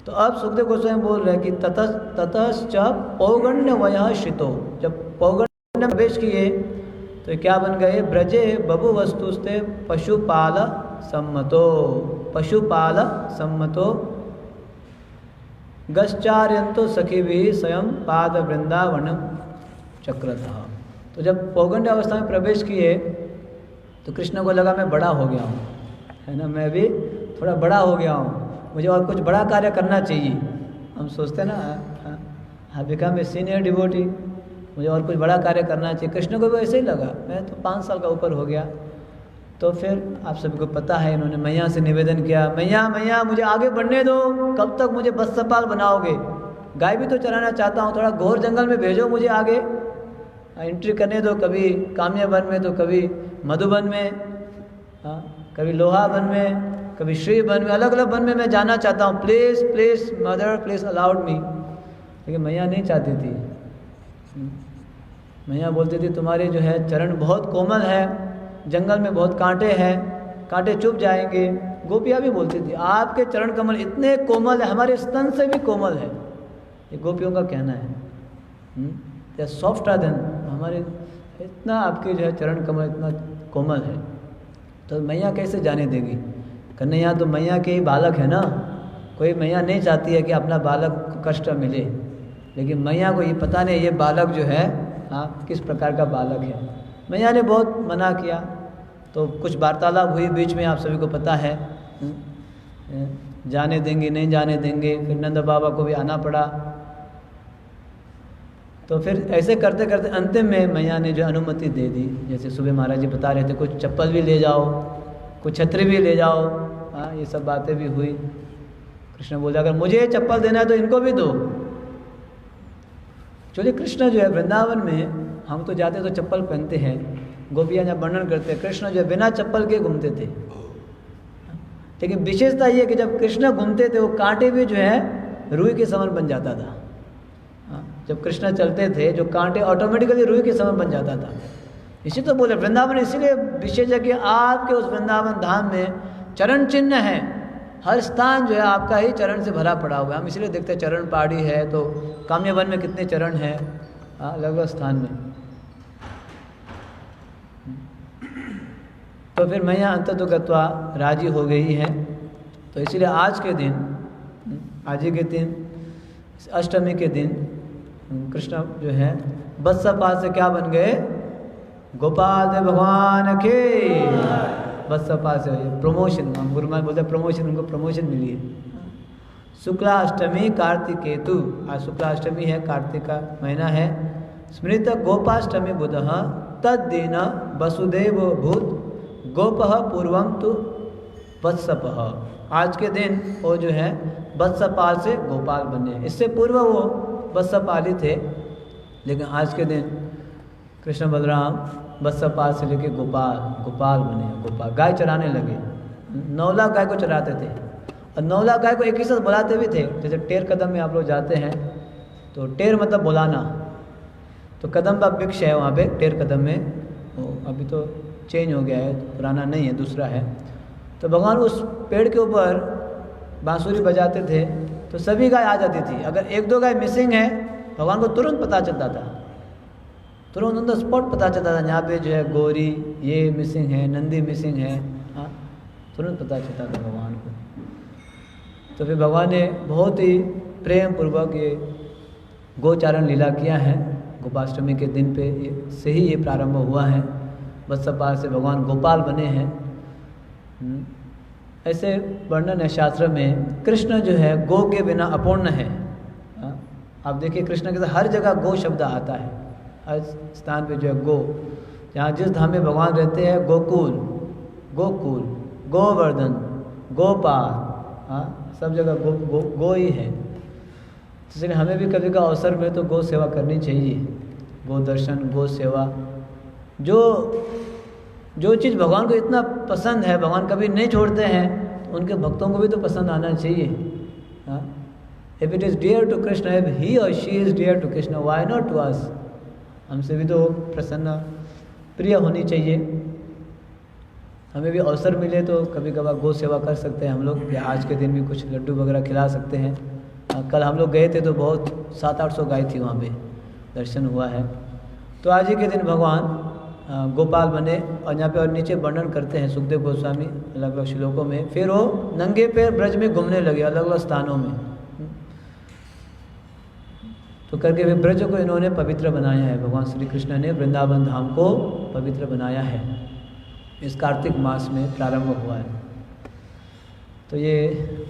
[SPEAKER 1] तो अब सुखदेव गोस्वामी बोल रहे हैं कि ततश्च पौगण्डवयः श्रितो, जब पौगण्ड में प्रवेश किए तो क्या बन गए, ब्रजे बभु वस्तुस्ते पशुपाल सम्मतो, पशुपाल सम्मतो गश्चार्यन्तो सखिभिः स्वयं पाद वृंदावनम चक्रतः। तो जब पौगंड अवस्था में प्रवेश किए तो कृष्ण को लगा मैं बड़ा हो गया हूँ, है ना, मैं भी थोड़ा बड़ा हो गया हूँ, मुझे और कुछ बड़ा कार्य करना चाहिए। हम सोचते हैं ना, I become a senior devotee, मुझे और कुछ बड़ा कार्य करना चाहिए। कृष्ण को भी ऐसे ही लगा, मैं तो 5 साल का ऊपर हो गया। तो फिर आप सभी को पता है, इन्होंने मैया से निवेदन किया, मैया मैया मुझे आगे बढ़ने दो, कब तक मुझे वत्सपाल बनाओगे, गाय भी तो चराना चाहता हूँ, थोड़ा घोर जंगल में भेजो मुझे, आगे एंट्री करने दो, कभी काम्य वन में तो कभी मधुबन में, कभी लोहा वन में, कभी श्री वन में, अलग अलग वन में मैं जाना चाहता हूँ, please please mother please allowed me. लेकिन मैया नहीं चाहती थी। मैया बोलती थी तुम्हारे जो है चरण बहुत कोमल है, जंगल में बहुत कांटे हैं, कांटे चुभ जाएंगे। गोपियाँ भी बोलती थी आपके चरण कमल इतने कोमल है, हमारे स्तन से भी कोमल है, ये गोपियों का कहना है। सॉफ्टर देन हमारे, इतना आपके जो है चरण कमल इतना कोमल है, तो मैया कैसे जाने देगी। कन्हैया तो मैया के ही बालक है ना, कोई मैया नहीं चाहती है कि अपना बालक को कष्ट मिले, लेकिन मैया को ये पता नहीं ये बालक जो है किस प्रकार का बालक है। मैया ने बहुत मना किया, तो कुछ वार्तालाप हुई बीच में, आप सभी को पता है, जाने देंगे नहीं जाने देंगे। फिर नंद बाबा को भी आना पड़ा। तो फिर ऐसे करते करते अंतिम में मैया ने जो अनुमति दे दी, जैसे सुबह महाराज जी बता रहे थे, कुछ चप्पल भी ले जाओ, कुछ छतरी भी ले जाओ, ये सब बातें भी हुई। कृष्ण बोला अगर मुझे चप्पल देना है तो इनको भी दो। चलिए कृष्ण जो है वृंदावन में, हम तो जाते तो चप्पल पहनते हैं, गोपियाँ जब वर्णन करते हैं कृष्ण जो है बिना चप्पल के घूमते थे। लेकिन विशेषता ये कि जब कृष्ण घूमते थे वो कांटे भी जो है रुई के समान बन जाता था। जब कृष्ण चलते थे जो कांटे ऑटोमेटिकली रुई के समान बन जाता था। इसी तो बोले वृंदावन इसीलिए विशेष है कि आपके उस वृंदावन धाम में चरण चिन्ह है, हर स्थान जो है आपका ही चरण से भरा पड़ा हुआ है। हम इसलिए देखते हैं चरण पहाड़ी है, तो काम्यवन में कितने चरण हैं अलग अलग स्थान में। तो फिर मैया अंततो गत्वा राजी हो गई है। तो इसलिए आज के दिन, आज ही के दिन, अष्टमी के दिन कृष्ण जो है वत्सपाल से क्या बन गए, गोपाल देव भगवान के वत्सपाल से प्रमोशन, गुरु महाराज बोलते प्रमोशन, उनको प्रमोशन मिली है। शुक्ला अष्टमी कार्तिकेतु, आज शुक्ला अष्टमी है, कार्तिक का महीना है। स्मृत गोपाष्टमी बुधः तद्दिन वसुदेव भूत गोपः पूर्वम तो वत्सपः। आज के दिन वो जो है वत्सपाल से गोपाल बने, इससे पूर्व वो वत्सपाल ही थे, लेकिन आज के दिन कृष्ण बलराम वत्सपाल से लेके गोपाल बने। गोपाल गाय चराने लगे, 9 लाख गाय को चराते थे, और 9 लाख गाय को एक ही साथ बुलाते भी थे। जैसे टेर कदम में आप लोग जाते हैं तो टेर मतलब बुलाना, तो कदम का वृक्ष है वहाँ पे टेर कदम में, वो अभी तो चेंज हो गया है, पुराना नहीं है, दूसरा है। तो भगवान उस पेड़ के ऊपर बांसुरी बजाते थे तो सभी गाय आ जाती थी। अगर एक दो गाय मिसिंग है भगवान को तुरंत पता चलता था, तुरंत ऑन द स्पॉट पता चलता था, यहाँ पे जो है गौरी ये मिसिंग है, नंदी मिसिंग है, हाँ तुरंत पता चलता था भगवान को। तो फिर भगवान ने बहुत ही प्रेम पूर्वक ये गोचारण लीला किया है। गोपाष्टमी के दिन पे से ही ये प्रारंभ हुआ है। वत्सपाल से भगवान गोपाल बने हैं। ऐसे वर्णन है शास्त्र में। कृष्ण जो है गो के बिना अपूर्ण है। आप देखिए कृष्ण के साथ हर जगह गो शब्द आता है, हर स्थान पे जो है गो। जहाँ जिस धाम में भगवान रहते हैं, गोकुल, गोकुल, गोवर्धन, गोपाल, हाँ सब जगह गो ही है। इसलिए हमें भी कभी का अवसर मिले तो गौ सेवा करनी चाहिए। गो दर्शन, गो सेवा, जो चीज़ भगवान को इतना पसंद है, भगवान कभी नहीं छोड़ते हैं, तो उनके भक्तों को भी तो पसंद आना चाहिए। हाँ, if it is dear to Krishna, if he or she is dear to Krishna, why not to us. हमसे भी तो प्रसन्न प्रिय होनी चाहिए। हमें भी अवसर मिले तो कभी कभार गौ सेवा कर सकते हैं हम लोग, या आज के दिन भी कुछ लड्डू वगैरह खिला सकते हैं। कल हम लोग गए थे तो बहुत 700-800 गाय थी वहाँ पे, दर्शन हुआ है। तो आज ही के दिन भगवान गोपाल बने। और यहाँ पे और नीचे वर्णन करते हैं सुखदेव गोस्वामी अलग अलग श्लोकों में। फिर वो नंगे पैर ब्रज में घूमने लगे अलग अलग स्थानों में। तो करके वे ब्रज को इन्होंने पवित्र बनाया है। भगवान श्री कृष्ण ने वृंदावन धाम को पवित्र बनाया है। इस कार्तिक मास में प्रारंभ हुआ है। तो ये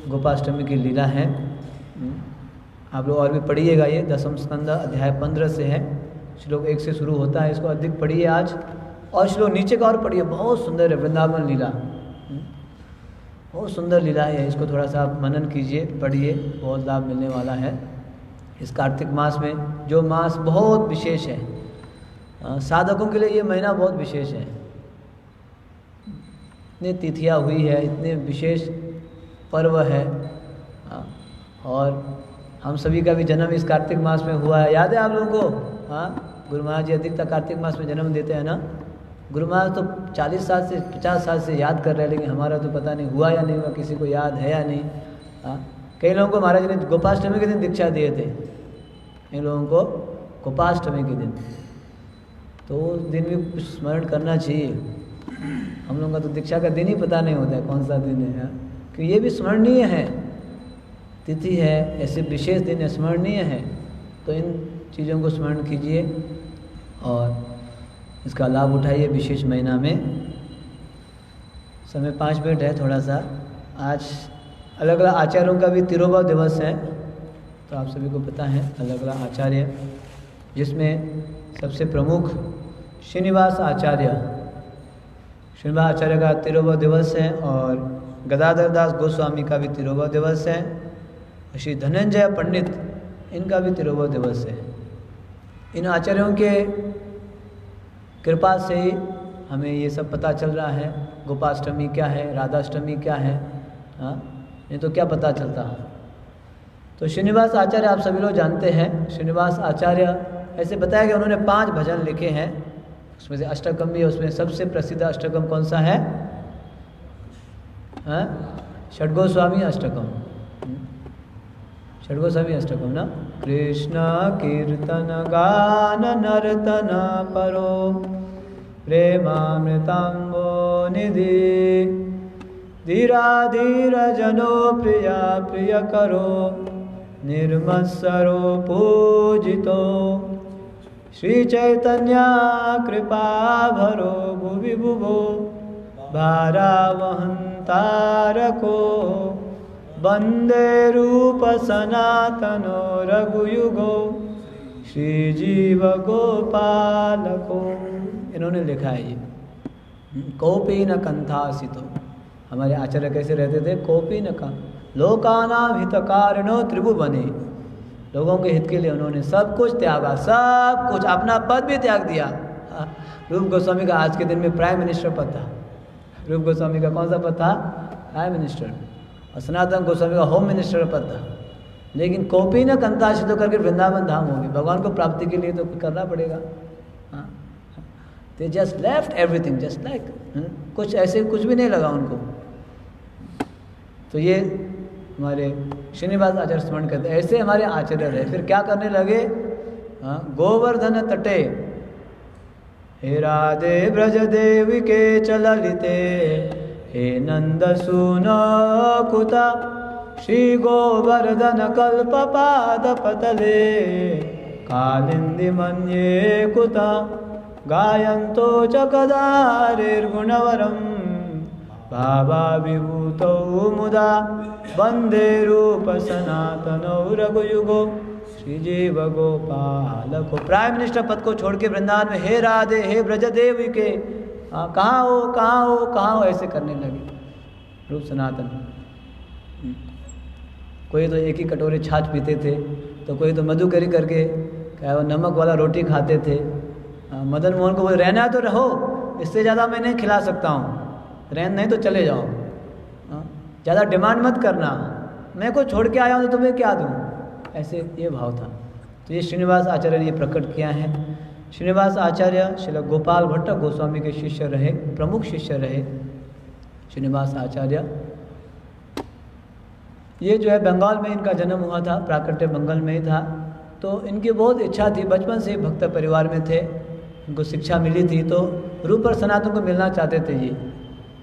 [SPEAKER 1] गोपाष्टमी की लीला है। आप लोग और भी पढ़िएगा। ये 10वें स्कंद अध्याय 15 से है, श्लोक 1 से शुरू होता है। इसको अधिक पढ़िए आज, और श्लोक नीचे का और पढ़िए, बहुत सुंदर है वृंदावन लीला, बहुत सुंदर लीला है। इसको थोड़ा सा आप मनन कीजिए, पढ़िए, बहुत लाभ मिलने वाला है इस कार्तिक मास में। जो मास बहुत विशेष है, साधकों के लिए ये महीना बहुत विशेष है। इतनी तिथियाँ हुई है, इतने विशेष पर्व है, और हम सभी का भी जन्म इस कार्तिक मास में हुआ है। याद है आप लोगों को? हाँ, गुरु महाराज जी अधिकतर कार्तिक मास में जन्म देते हैं ना। गुरु महाराज तो 40 साल से 50 साल से याद कर रहे हैं, लेकिन हमारा तो पता नहीं हुआ या नहीं हुआ, किसी को याद है या नहीं। हाँ, कई लोगों को महाराज जी ने गोपाष्टमी के दिन दीक्षा दिए थे, इन लोगों को गोपाष्टमी के दिन। तो उस दिन भी कुछ स्मरण करना चाहिए। हम लोगों का तो दीक्षा का दिन ही पता नहीं होता है कौन सा दिन है, क्योंकि ये भी स्मरणीय है, तिथि है, ऐसे विशेष दिन है, स्मरणीय है। तो इन चीज़ों को स्मरण कीजिए और इसका लाभ उठाइए विशेष महीना में। समय 5 मिनट है थोड़ा सा। आज अलग अलग आचार्यों का भी तिरुभाव दिवस है, तो आप सभी को पता है अलग अलग आचार्य, जिसमें सबसे प्रमुख श्रीनिवास आचार्य का तिरुभाव दिवस है, और गदाधर दास गोस्वामी का भी तिरुभाव दिवस है, श्री धनंजय पंडित इनका भी तिरुभाव दिवस है। इन आचार्यों के कृपा से ही हमें ये सब पता चल रहा है, गोपाष्टमी क्या है, राधाष्टमी क्या है। हाँ, नहीं तो क्या पता चलता। तो श्रीनिवास आचार्य आप सभी लोग जानते हैं। श्रीनिवास आचार्य ऐसे बताया गया, उन्होंने 5 भजन लिखे हैं, उसमें से अष्टकम भी है। उसमें सबसे प्रसिद्ध अष्टकम कौन सा है? षड्गोस्वामी अष्टकम, षड्गोस्वामी अष्टकम ना। कृष्ण कीर्तन गान नर्तन परो प्रेमामृतांबो निधि धीरा धीर जनो प्रिया प्रिय करो निर्मत्सरो पूजितो श्री चैतन्य कृपा भरो भुवि भुवो भारावहं तारको वंदे रूप सनातनो रघुयुगो श्री जीव गोपालको। इन्होंने लिखा है ये। कोपी न कंथासितो, हमारे आचार्य कैसे रहते थे? कोपी न का लोकानां हितकारिणो त्रिभुवने, लोगों के हित के लिए उन्होंने सब कुछ त्यागा, सब कुछ, अपना पद भी त्याग दिया। रूप गोस्वामी का आज के दिन में प्राइम मिनिस्टर पद था। रूप गोस्वामी का कौन सा पद था? Prime minister. और सनातन गोस्वामी का होम मिनिस्टर पद था। लेकिन कॉपी न कंताशित करके वृंदावन धाम होगी। भगवान को प्राप्ति के लिए तो करना पड़ेगा। हाँ, they just left everything just like, कुछ ऐसे कुछ भी नहीं लगा उनको। तो ये हमारे श्रीनिवास आचार्य स्मरण करते, ऐसे हमारे आचार्य रहे। फिर क्या करने लगे, गोवर्धन तटे हे राधे ब्रज देवी के चललिते, हे नंद सुनो कुता श्री गोवर्धन कल्प पाद पतले, कालिंदी मन्ये कुता गायन्तो च कदारिर्गुणवरं, भावा विभूतौ मुदा वन्दे रूप सनातनौ रघुयुगो श्री जीव गोपाल को। प्राइम मिनिस्टर पद को छोड़ के वृंदावन में हे राधे हे ब्रज देवी के, कहाँ हो कहाँ हो कहाँ हो ऐसे करने लगे रूप सनातन। कोई तो एक ही कटोरे छाछ पीते थे, तो कोई तो मधुकरी करके क्या वो नमक वाला रोटी खाते थे। मदन मोहन को बोले रहना तो रहो, इससे ज़्यादा मैं नहीं खिला सकता हूँ, रहना नहीं तो चले जाओ, ज़्यादा डिमांड मत करना, मैं को छोड़ के आया हूँ तो तुम्हें क्या दूँ, ऐसे ये भाव था। तो ये श्रीनिवास आचार्य ने ये प्रकट किया है। श्रीनिवास आचार्य श्रील गोपाल भट्ट गोस्वामी के शिष्य रहे, प्रमुख शिष्य रहे श्रीनिवास आचार्य। ये जो है बंगाल में इनका जन्म हुआ था, प्राकट्य बंगाल में ही था। तो इनकी बहुत इच्छा थी, बचपन से भक्त परिवार में थे, इनको शिक्षा मिली थी, तो रूप और सनातन को मिलना चाहते थे ये,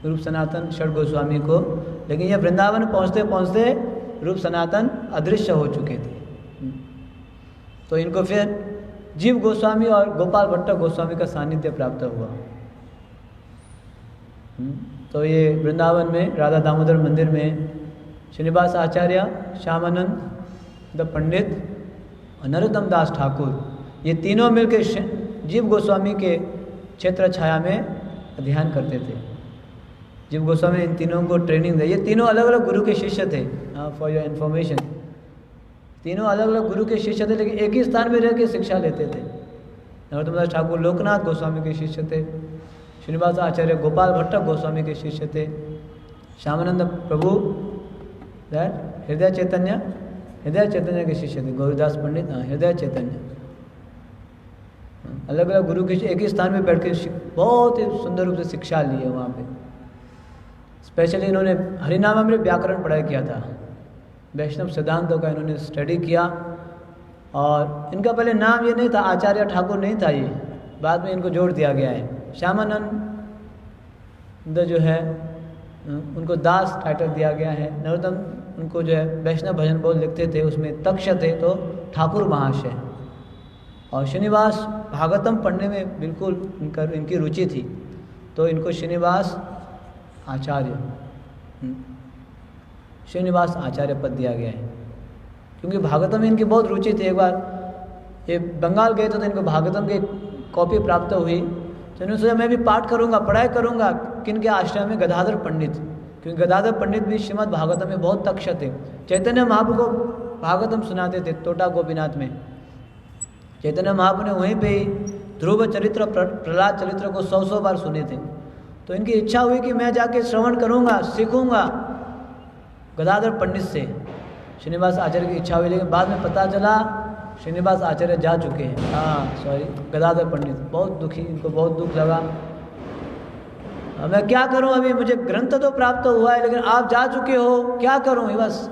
[SPEAKER 1] रूप सनातन षड गोस्वामी को। लेकिन ये वृंदावन पहुँचते पहुँचते रूप सनातन अदृश्य हो चुके थे। तो इनको फिर जीव गोस्वामी और गोपाल भट्ट गोस्वामी का सानिध्य प्राप्त हुआ। तो ये वृंदावन में राधा दामोदर मंदिर में श्रीनिवास आचार्य, श्यामानंद द पंडित और नरोत्तम दास ठाकुर, ये तीनों मिलकर जीव गोस्वामी के क्षेत्र छाया में अध्ययन करते थे। जीव गोस्वामी इन तीनों को ट्रेनिंग दी। ये तीनों अलग अलग गुरु के शिष्य थे, फॉर योर इन्फॉर्मेशन। तीनों अलग अलग गुरु के शिष्य थे, लेकिन एक ही स्थान में रह के शिक्षा लेते थे। नरोत्तम दास ठाकुर लोकनाथ गोस्वामी के शिष्य थे, श्रीनिवास आचार्य गोपाल भट्ट गोस्वामी के शिष्य थे, श्यामानंद प्रभु हृदय चैतन्य के शिष्य थे, गौरीदास पंडित हृदय चैतन्य। अलग अलग गुरु के एक ही स्थान में बैठ के बहुत ही सुंदर रूप से शिक्षा ली है वहाँ पे। स्पेशली इन्होंने हरिनामामृत व्याकरण पढ़ाई किया था, वैष्णव सिद्धांतों का इन्होंने स्टडी किया। और इनका पहले नाम ये नहीं था, आचार्य ठाकुर नहीं था ये, बाद में इनको जोड़ दिया गया है। श्यामानंद जो है उनको दास टाइटल दिया गया है। नरोत्तम उनको जो है वैष्णव भजन बहुत लिखते थे, उसमें तक्ष थे तो ठाकुर महाशय। और श्रीनिवास भागवतम पढ़ने में बिल्कुल इनकी रुचि थी, तो इनको श्रीनिवास आचार्य पद दिया गया है, क्योंकि भागवतम में इनकी बहुत रुचि थी। एक बार ये बंगाल गए तो इनको भागवतम की कॉपी प्राप्त हुई, तो इन्होंने सोचा मैं भी पाठ करूंगा, पढ़ाई करूंगा। किनके आश्रम में? गदाधर पंडित, क्योंकि गदाधर पंडित भी श्रीमद् भागवतम में बहुत तक्ष थे। चैतन्य महाप्रभु को भागवतम सुनाते थे टोटा गोपीनाथ में। चैतन्य महाप्रभु ने वहीं पे ही ध्रुव चरित्र, प्रहलाद चरित्र को 100 बार सुने थे। तो इनकी इच्छा हुई कि मैं जाके श्रवण करूंगा, सीखूंगा गदाधर पंडित से। श्रीनिवास आचार्य की इच्छा हुई, लेकिन बाद में पता चला श्रीनिवास आचार्य जा चुके हैं। गदाधर पंडित बहुत दुखी, इनको बहुत दुख लगा। मैं क्या करूं, अभी मुझे ग्रंथ तो प्राप्त हुआ है, लेकिन आप जा चुके हो, क्या करूं? बस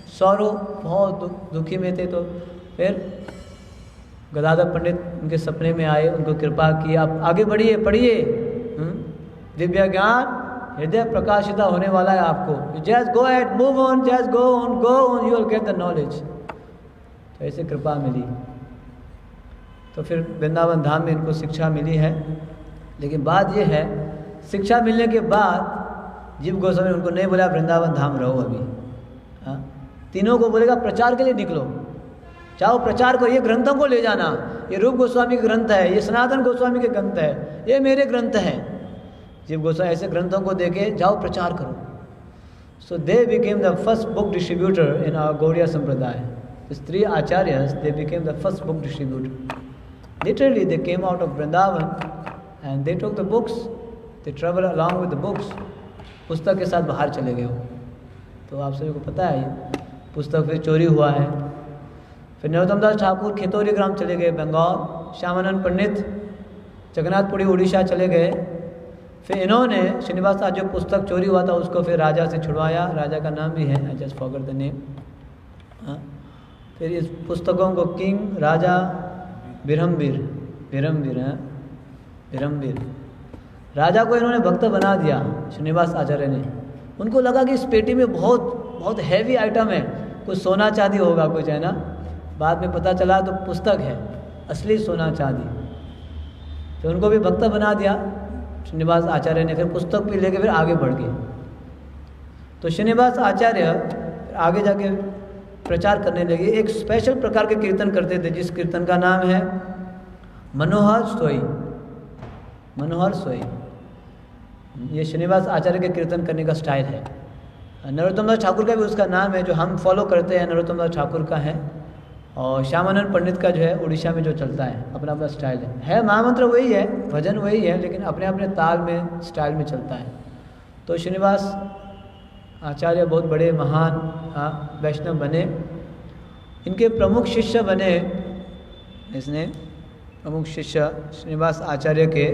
[SPEAKER 1] सौरव बहुत दुखी में थे। तो फिर गदाधर पंडित उनके सपने में आए, उनको कृपा की, आप आगे बढ़िए, पढ़िए, दिव्य ज्ञान हृदय प्रकाशिता होने वाला है आपको। Just go at, move on, just go on, you will get the knowledge. तो ऐसे कृपा मिली। तो फिर वृंदावन धाम में इनको शिक्षा मिली है। लेकिन बात यह है, शिक्षा मिलने के बाद जीव गोस्वामी उनको नहीं बोला वृंदावन धाम रहो अभी। तीनों को बोलेगा प्रचार के लिए निकलो, चाहो प्रचार को, ये ग्रंथों को ले जाना, ये रूप गोस्वामी के ग्रंथ है, ये सनातन गोस्वामी के ग्रंथ है, ये मेरे ग्रंथ हैं। जीव गोस्वामी ऐसे ग्रंथों को देके जाओ प्रचार करो। So they became the first book distributor in our Gaudiya sampradaya. These 3 acharyas, they became the first book distributor. Literally, they came out of Vrindavan and they took the books. They traveled along with the books. पुस्तक के साथ बाहर चले गए हो। तो आप सभी को पता है पुस्तक फिर चोरी हुआ है। फिर नरोत्तम दास ठाकुर खेतौरी ग्राम चले गए बंगाल। श्यामानंद पंडित जगन्नाथपुरी उड़ीसा चले गए। फिर इन्होंने श्रीनिवास आज जो पुस्तक चोरी हुआ था उसको फिर राजा से छुड़वाया, राजा का नाम भी है, I just forgot the name. फिर इस पुस्तकों को किंग राजा बिरमबीर राजा को इन्होंने भक्त बना दिया श्रीनिवास आचार्य ने। उनको लगा कि इस पेटी में बहुत बहुत हैवी आइटम है, कुछ सोना चांदी होगा कुछ, है ना। बाद में पता चला तो पुस्तक है, असली सोना चांदी। फिर उनको भी भक्त बना दिया श्रीनिवास आचार्य ने। फिर पुस्तक भी लेके फिर आगे बढ़ गए। तो श्रीनिवास आचार्य आगे जाके प्रचार करने लगे। एक स्पेशल प्रकार के कीर्तन करते थे, जिस कीर्तन का नाम है मनोहर सोई। मनोहर सोई ये श्रीनिवास आचार्य के कीर्तन करने का स्टाइल है। नरोत्तम दास ठाकुर का भी उसका नाम है, जो हम फॉलो करते हैं नरोत्तम दास ठाकुर का है। और श्यामानंद पंडित का जो है उड़ीसा में जो चलता है, अपना अपना स्टाइल है। महामंत्र वही है, भजन वही है, लेकिन अपने अपने ताल में स्टाइल में चलता है। तो श्रीनिवास आचार्य बहुत बड़े महान वैष्णव बने। इनके प्रमुख शिष्य बने, इसने प्रमुख शिष्य श्रीनिवास आचार्य के,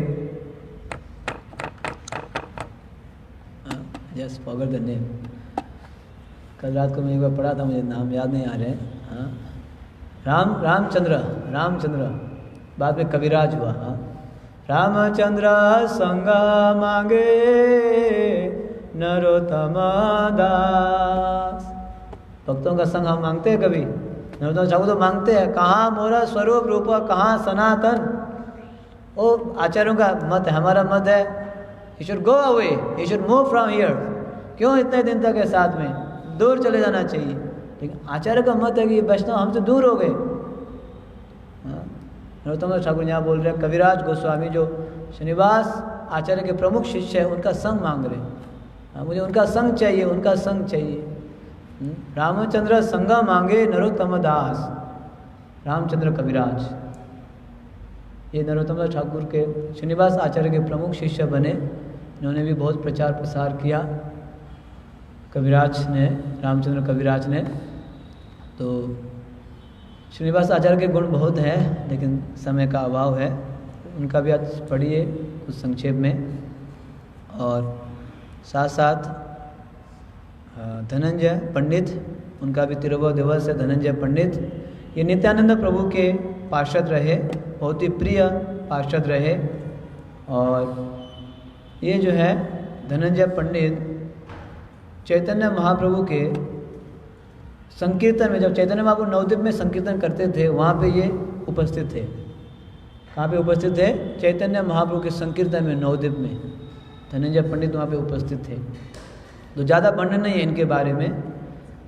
[SPEAKER 1] जस्ट फॉरगॉट द नेम। कल रात को मैं एक बार पढ़ा था, मुझे नाम याद नहीं आ रहे हैं। रामचंद्र, बाद में कविराज हुआ। रामचंद्र संग मांगे नरोत्तम दास। भक्तों का संग हम मांगते हैं कभी? नरोत्तम ठाकुर तो मांगते हैं, कहाँ मोरा स्वरूप रूप, कहाँ सनातन। ओ आचार्यों का मत है, हमारा मत है, he should go away, he should move from here। क्यों इतने दिन तक है साथ में, दूर चले जाना चाहिए। लेकिन आचार्य का मत है कि ये वैष्णव हमसे दूर हो गए। नरोत्तम ठाकुर यहाँ बोल रहे हैं, कविराज गोस्वामी जो श्रीनिवास आचार्य के प्रमुख शिष्य है, उनका संग मांग रहे। मुझे उनका संग चाहिए, उनका संग चाहिए। रामचंद्र संग मांगे नरोत्तम दास। रामचंद्र कविराज ये नरोत्तम ठाकुर के श्रीनिवास आचार्य के प्रमुख शिष्य बने। इन्होंने भी बहुत प्रचार प्रसार किया, कविराज ने, रामचंद्र कविराज ने। तो श्रीनिवास आचार्य के गुण बहुत हैं, लेकिन समय का अभाव है। उनका भी आज पढ़िए कुछ संक्षेप में। और साथ साथ धनंजय पंडित, उनका भी तिरुवो दिवस है। धनंजय पंडित ये नित्यानंद प्रभु के पार्षद रहे, बहुत ही प्रिय पार्षद रहे। और ये जो है धनंजय पंडित चैतन्य महाप्रभु के संकीर्तन में, जब चैतन्य महाप्रभु नवद्वीप में संकीर्तन करते थे, वहाँ पे ये उपस्थित थे। कहाँ पे उपस्थित थे? चैतन्य महाप्रभु के संकीर्तन में नवद्वीप में धनंजय पंडित वहाँ पे उपस्थित थे। तो ज़्यादा वर्णन नहीं है इनके बारे में।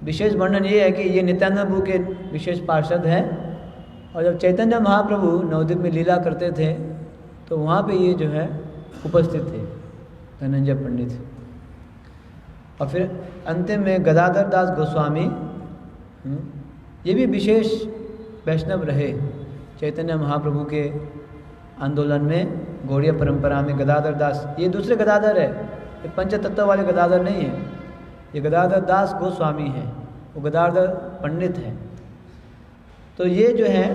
[SPEAKER 1] विशेष वर्णन ये है कि ये नित्यानंद प्रभु के विशेष पार्षद हैं। और जब चैतन्य महाप्रभु नवद्वीप में लीला करते थे, तो वहाँ पे ये जो है उपस्थित थे, धनंजय पंडित। और फिर अंतिम में गदाधर दास गोस्वामी, ये भी विशेष वैष्णव रहे चैतन्य महाप्रभु के आंदोलन में। गौड़ीय परंपरा में गदाधर दास, ये दूसरे गदाधर है, ये पंचतत्व वाले गदाधर नहीं है। ये गदाधर दास गोस्वामी है, वो गदाधर पंडित है। तो ये जो है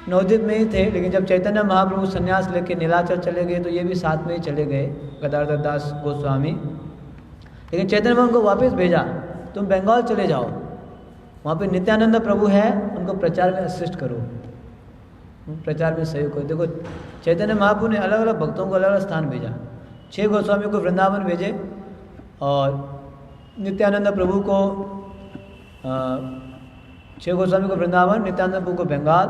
[SPEAKER 1] नवद्वीप में ही थे, लेकिन जब चैतन्य महाप्रभु संन्यास लेके नीलाचल चले गए, तो ये भी साथ में ही चले गए, गदाधर दास गोस्वामी। लेकिन चैतन्य महाप्रभु उनको वापस भेजा, तुम बंगाल चले जाओ, वहाँ पे नित्यानंद प्रभु है, उनको प्रचार में असिस्ट करो, प्रचार में सहयोग करो। देखो चैतन्य महाप्रभु ने अलग अलग भक्तों को अलग अलग स्थान भेजा। 6 गोस्वामी को वृंदावन भेजे, और नित्यानंद प्रभु को 6 गोस्वामी को वृंदावन, नित्यानंद प्रभु को बंगाल,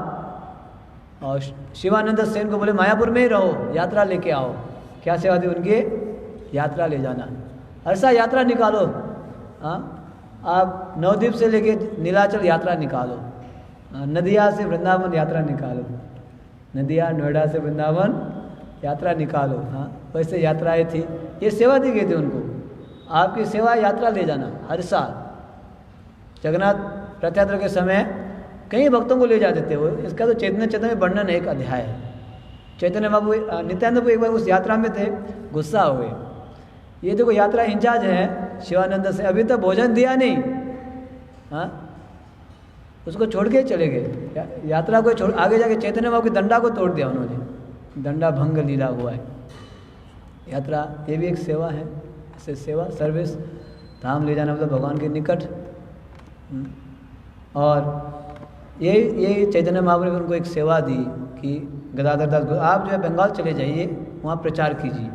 [SPEAKER 1] और शिवानंद सेन को बोले मायापुर में ही रहो, यात्रा लेके आओ। क्या सेवा थी उनकी? यात्रा ले जाना। ऐसा यात्रा निकालो, आप नवद्वीप से लेके नीलाचल यात्रा निकालो, नदिया से वृंदावन यात्रा निकालो, नदिया नोएडा से वृंदावन यात्रा निकालो। वैसे यात्राएं थी, ये सेवा दी गई थी उनको। आपकी सेवा यात्रा ले जाना हर साल। जगन्नाथ रथ यात्रा के समय कई भक्तों को ले जाते थे वो। इसका तो चैतन्य चैतन्य में वर्णन एक अध्याय है। चैतन्य बाबू नित्यानंद बाबू एक बार उस यात्रा में थे, गुस्सा हुए। ये देखो यात्रा इंचार्ज है शिवानंद से, अभी तक भोजन दिया नहीं। उसको छोड़ के चले गए, यात्रा को छोड़ आगे जाके चैतन्य महाप्रभु की दंडा को तोड़ दिया उन्होंने, दंडा भंग लीला हुआ है। यात्रा ये भी एक सेवा है, ऐसे सेवा सर्विस, धाम ले जाना मतलब भगवान के निकट। और ये चैतन्य महाप्रभु ने उनको एक सेवा दी कि गदाधर दास आप जो है बंगाल चले जाइए, वहाँ प्रचार कीजिए।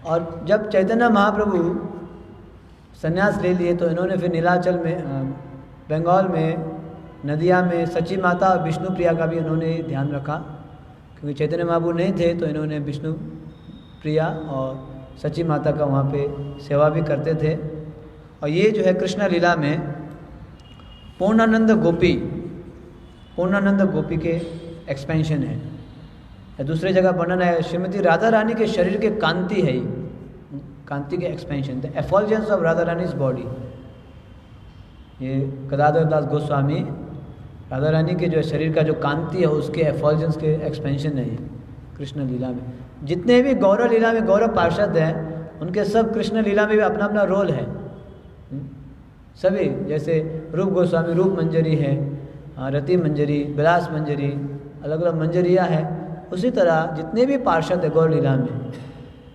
[SPEAKER 1] और जब चैतन्य महाप्रभु संन्यास ले लिए तो इन्होंने फिर नीलाचल में, बंगाल में, नदिया में सची माता और विष्णु प्रिया का भी इन्होंने ध्यान रखा, क्योंकि चैतन्य महाप्रभु नहीं थे तो इन्होंने विष्णु प्रिया और सची माता का वहाँ पे सेवा भी करते थे। और ये जो है कृष्ण लीला में पूर्णानंद गोपी के एक्सपेंशन है। दूसरे जगह वर्णन है श्रीमती राधा रानी के शरीर के कांति है, कांति के expansion, the effulgence of Radha Rani's body. ये गदाधर दास गोस्वामी राधा रानी के जो शरीर का जो कांति है उसके एफॉल्जेंस के एक्सपेंशन है कृष्ण लीला में। जितने भी गौरव लीला में गौरव पार्षद हैं उनके सब कृष्ण लीला में भी अपना अपना रोल है सभी। जैसे रूप गोस्वामी रूप मंजरी है, रति मंजरी, विलास मंजरी, अलग अलग मंजरियाँ हैं। उसी तरह जितने भी पार्षद है गौर लीला में,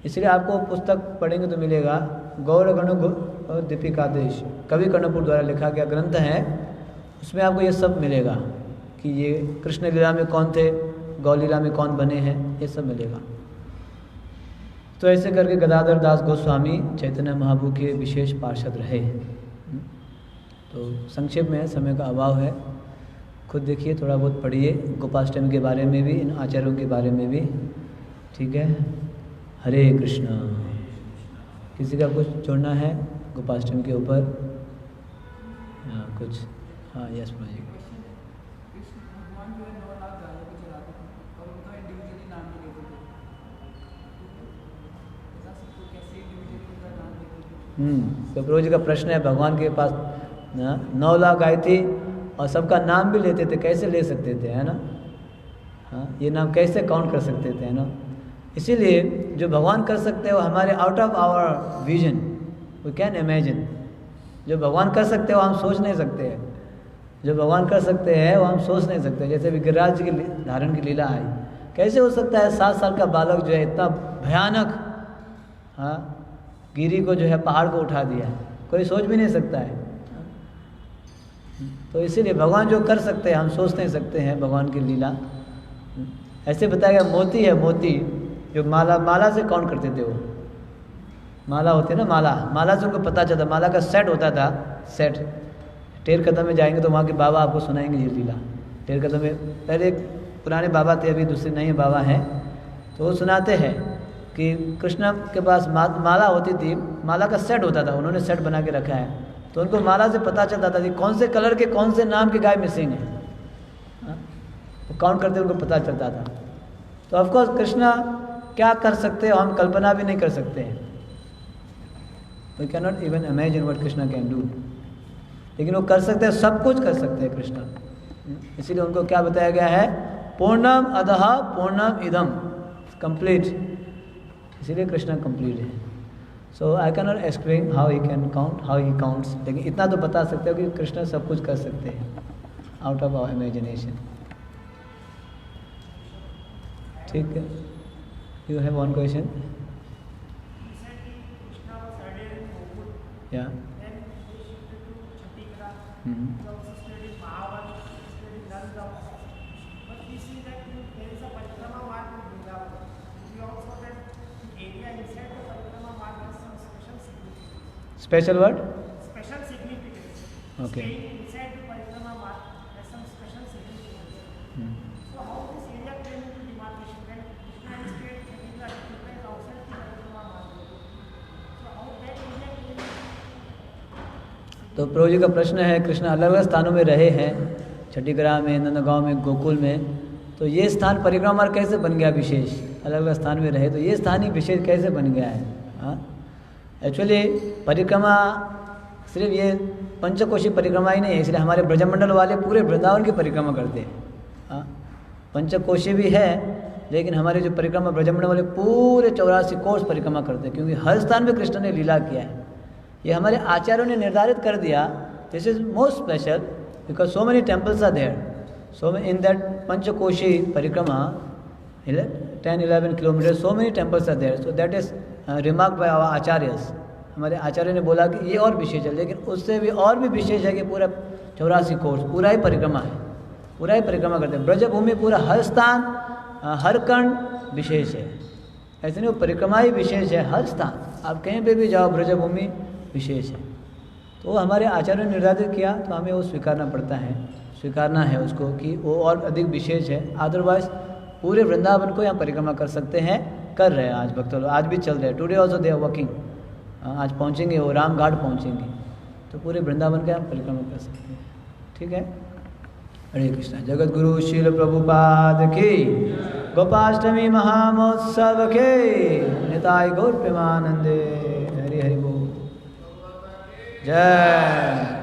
[SPEAKER 1] इसलिए आपको पुस्तक पढ़ेंगे तो मिलेगा गौर गण दीपिकादेश, कवि कर्णपुर द्वारा लिखा गया ग्रंथ है, उसमें आपको ये सब मिलेगा कि ये कृष्ण लीला में कौन थे, गौ लीला में कौन बने हैं, ये सब मिलेगा। तो ऐसे करके गदाधर दास गोस्वामी चैतन्य महाप्रभु के विशेष पार्षद रहे। तो संक्षेप में समय का अभाव है, खुद देखिए, थोड़ा बहुत पढ़िए गोपाष्टमी के बारे में भी, इन आचार्यों के बारे में भी, ठीक है। हरे कृष्ण। किसी का कुछ जोड़ना है गोपाष्टमी के ऊपर? कुछ? हाँ, यस प्रोजेक्ट। तो प्रभु जी का प्रश्न है, भगवान के पास 9 लाख गाय थी और सबका नाम भी लेते थे, कैसे ले सकते थे, है ना? हाँ, ये नाम कैसे काउंट कर सकते थे, है ना? इसीलिए जो भगवान कर सकते हैं वो हमारे out of our vision, we can imagine. जो भगवान कर सकते हैं वो हम सोच नहीं सकते हैं, जो भगवान कर सकते हैं वो हम सोच नहीं सकते। जैसे भी गिरिराज जी की धारण की लीला आई, कैसे हो सकता है 7 साल का बालक जो है इतना भयानक, हाँ, गिरी को जो है पहाड़ को उठा दिया, कोई सोच भी नहीं सकता है। तो इसीलिए भगवान जो कर सकते हैं हम सोच नहीं सकते हैं भगवान की लीला। ऐसे बताया गया मोती है, मोती जो माला से काउंट करते थे, वो माला होती है ना, माला से उनको पता चलता, माला का सेट होता था, सेट। टेर कदम में जाएंगे तो वहाँ के बाबा आपको सुनाएंगे ये लीला। टेर कदम में पहले एक पुराने बाबा थे, अभी दूसरे नए बाबा हैं, तो वो सुनाते हैं कि कृष्ण के पास माला होती थी, माला का सेट होता था, उन्होंने सेट बना के रखा है, तो उनको माला से पता चलता था कि कौन से कलर के कौन से नाम की गाय मिसिंग है, तो काउंट करते उनको पता चलता था। तो ऑफकोर्स कृष्ण क्या कर सकते हैं हम कल्पना भी नहीं कर सकते हैं, we can not even imagine what Krishna can do, लेकिन वो कर सकते हैं, सब कुछ कर सकते हैं कृष्ण। इसीलिए उनको क्या बताया गया है, पूर्णम अधः पूर्णम इदम, कंप्लीट, इसीलिए कृष्ण कंप्लीट है। So I can not explain how he can count, how he counts, लेकिन इतना तो बता सकते हो कि कृष्ण सब कुछ कर सकते हैं आउट ऑफ आवर इमेजिनेशन। ठीक है, यू हैव वन क्वेश्चन? या special word?
[SPEAKER 3] Special significance.
[SPEAKER 1] Okay.
[SPEAKER 3] Staying inside the parikrama mark has some special significance. So how this area came into demarcation when Krishna is stayed in the different outside the parikrama mark? So how that area came into?
[SPEAKER 1] तो प्रभु जी का प्रश्न है, कृष्ण अलग अलग स्थानों में रहे हैं, छठीग्राम में, नंदगांव में, गोकुल में, तो ये स्थान परिक्रमा मार्ग कैसे बन गया विशेष? अलग अलग स्थान में रहे तो ये स्थान ही विशेष कैसे बन गया है? हाँ, एक्चुअली परिक्रमा सिर्फ ये पंचकोशी परिक्रमा ही नहीं है, इसलिए हमारे ब्रजमंडल वाले पूरे वृंदावन की परिक्रमा करते हैं। हाँ, पंचकोशी भी है, लेकिन हमारे जो परिक्रमा ब्रजमंडल वाले पूरे 84 कोष परिक्रमा करते हैं, क्योंकि हर स्थान में कृष्ण ने लीला किया है। ये हमारे आचार्यों ने निर्धारित कर दिया This is most special because so many temples are there. So in that Panchakoshi Parikrama, 10-11 kilometers, so many temples are there. So that is remarked by our acharyas. हमारे आचार्य ने बोला कि ये और विशेष है, लेकिन उससे भी और भी विशेष है कि पूरा 84 कोर्स पूरा ही परिक्रमा है, पूरा ही परिक्रमा करते हैं। ब्रजभूमि पूरा हर स्थान हर कण विशेष है, ऐसे नहीं वो परिक्रमा ही विशेष है, हर स्थान आप कहीं पे भी जाओ ब्रजभूमि विशेष है। तो हमारे आचार्य ने निर्धारित किया तो हमें वो स्वीकारना पड़ता है, स्वीकारना है उसको कि वो और अधिक विशेष है। अदरवाइज पूरे वृंदावन को यहाँ परिक्रमा कर सकते हैं, कर रहे हैं आज भक्त लोग, आज भी चल रहे हैं। Today also they are working, आज पहुँचेंगे वो राम घाट पहुँचेंगे तो पूरे वृंदावन का परिक्रमा कर सकते हैं। ठीक है, हरे कृष्णा। जगत गुरु शील प्रभुपाद की, गोपाष्टमी महामहोत्सव के, निताय गौर प्रेमानंदे, हरि हरि बोल, जय।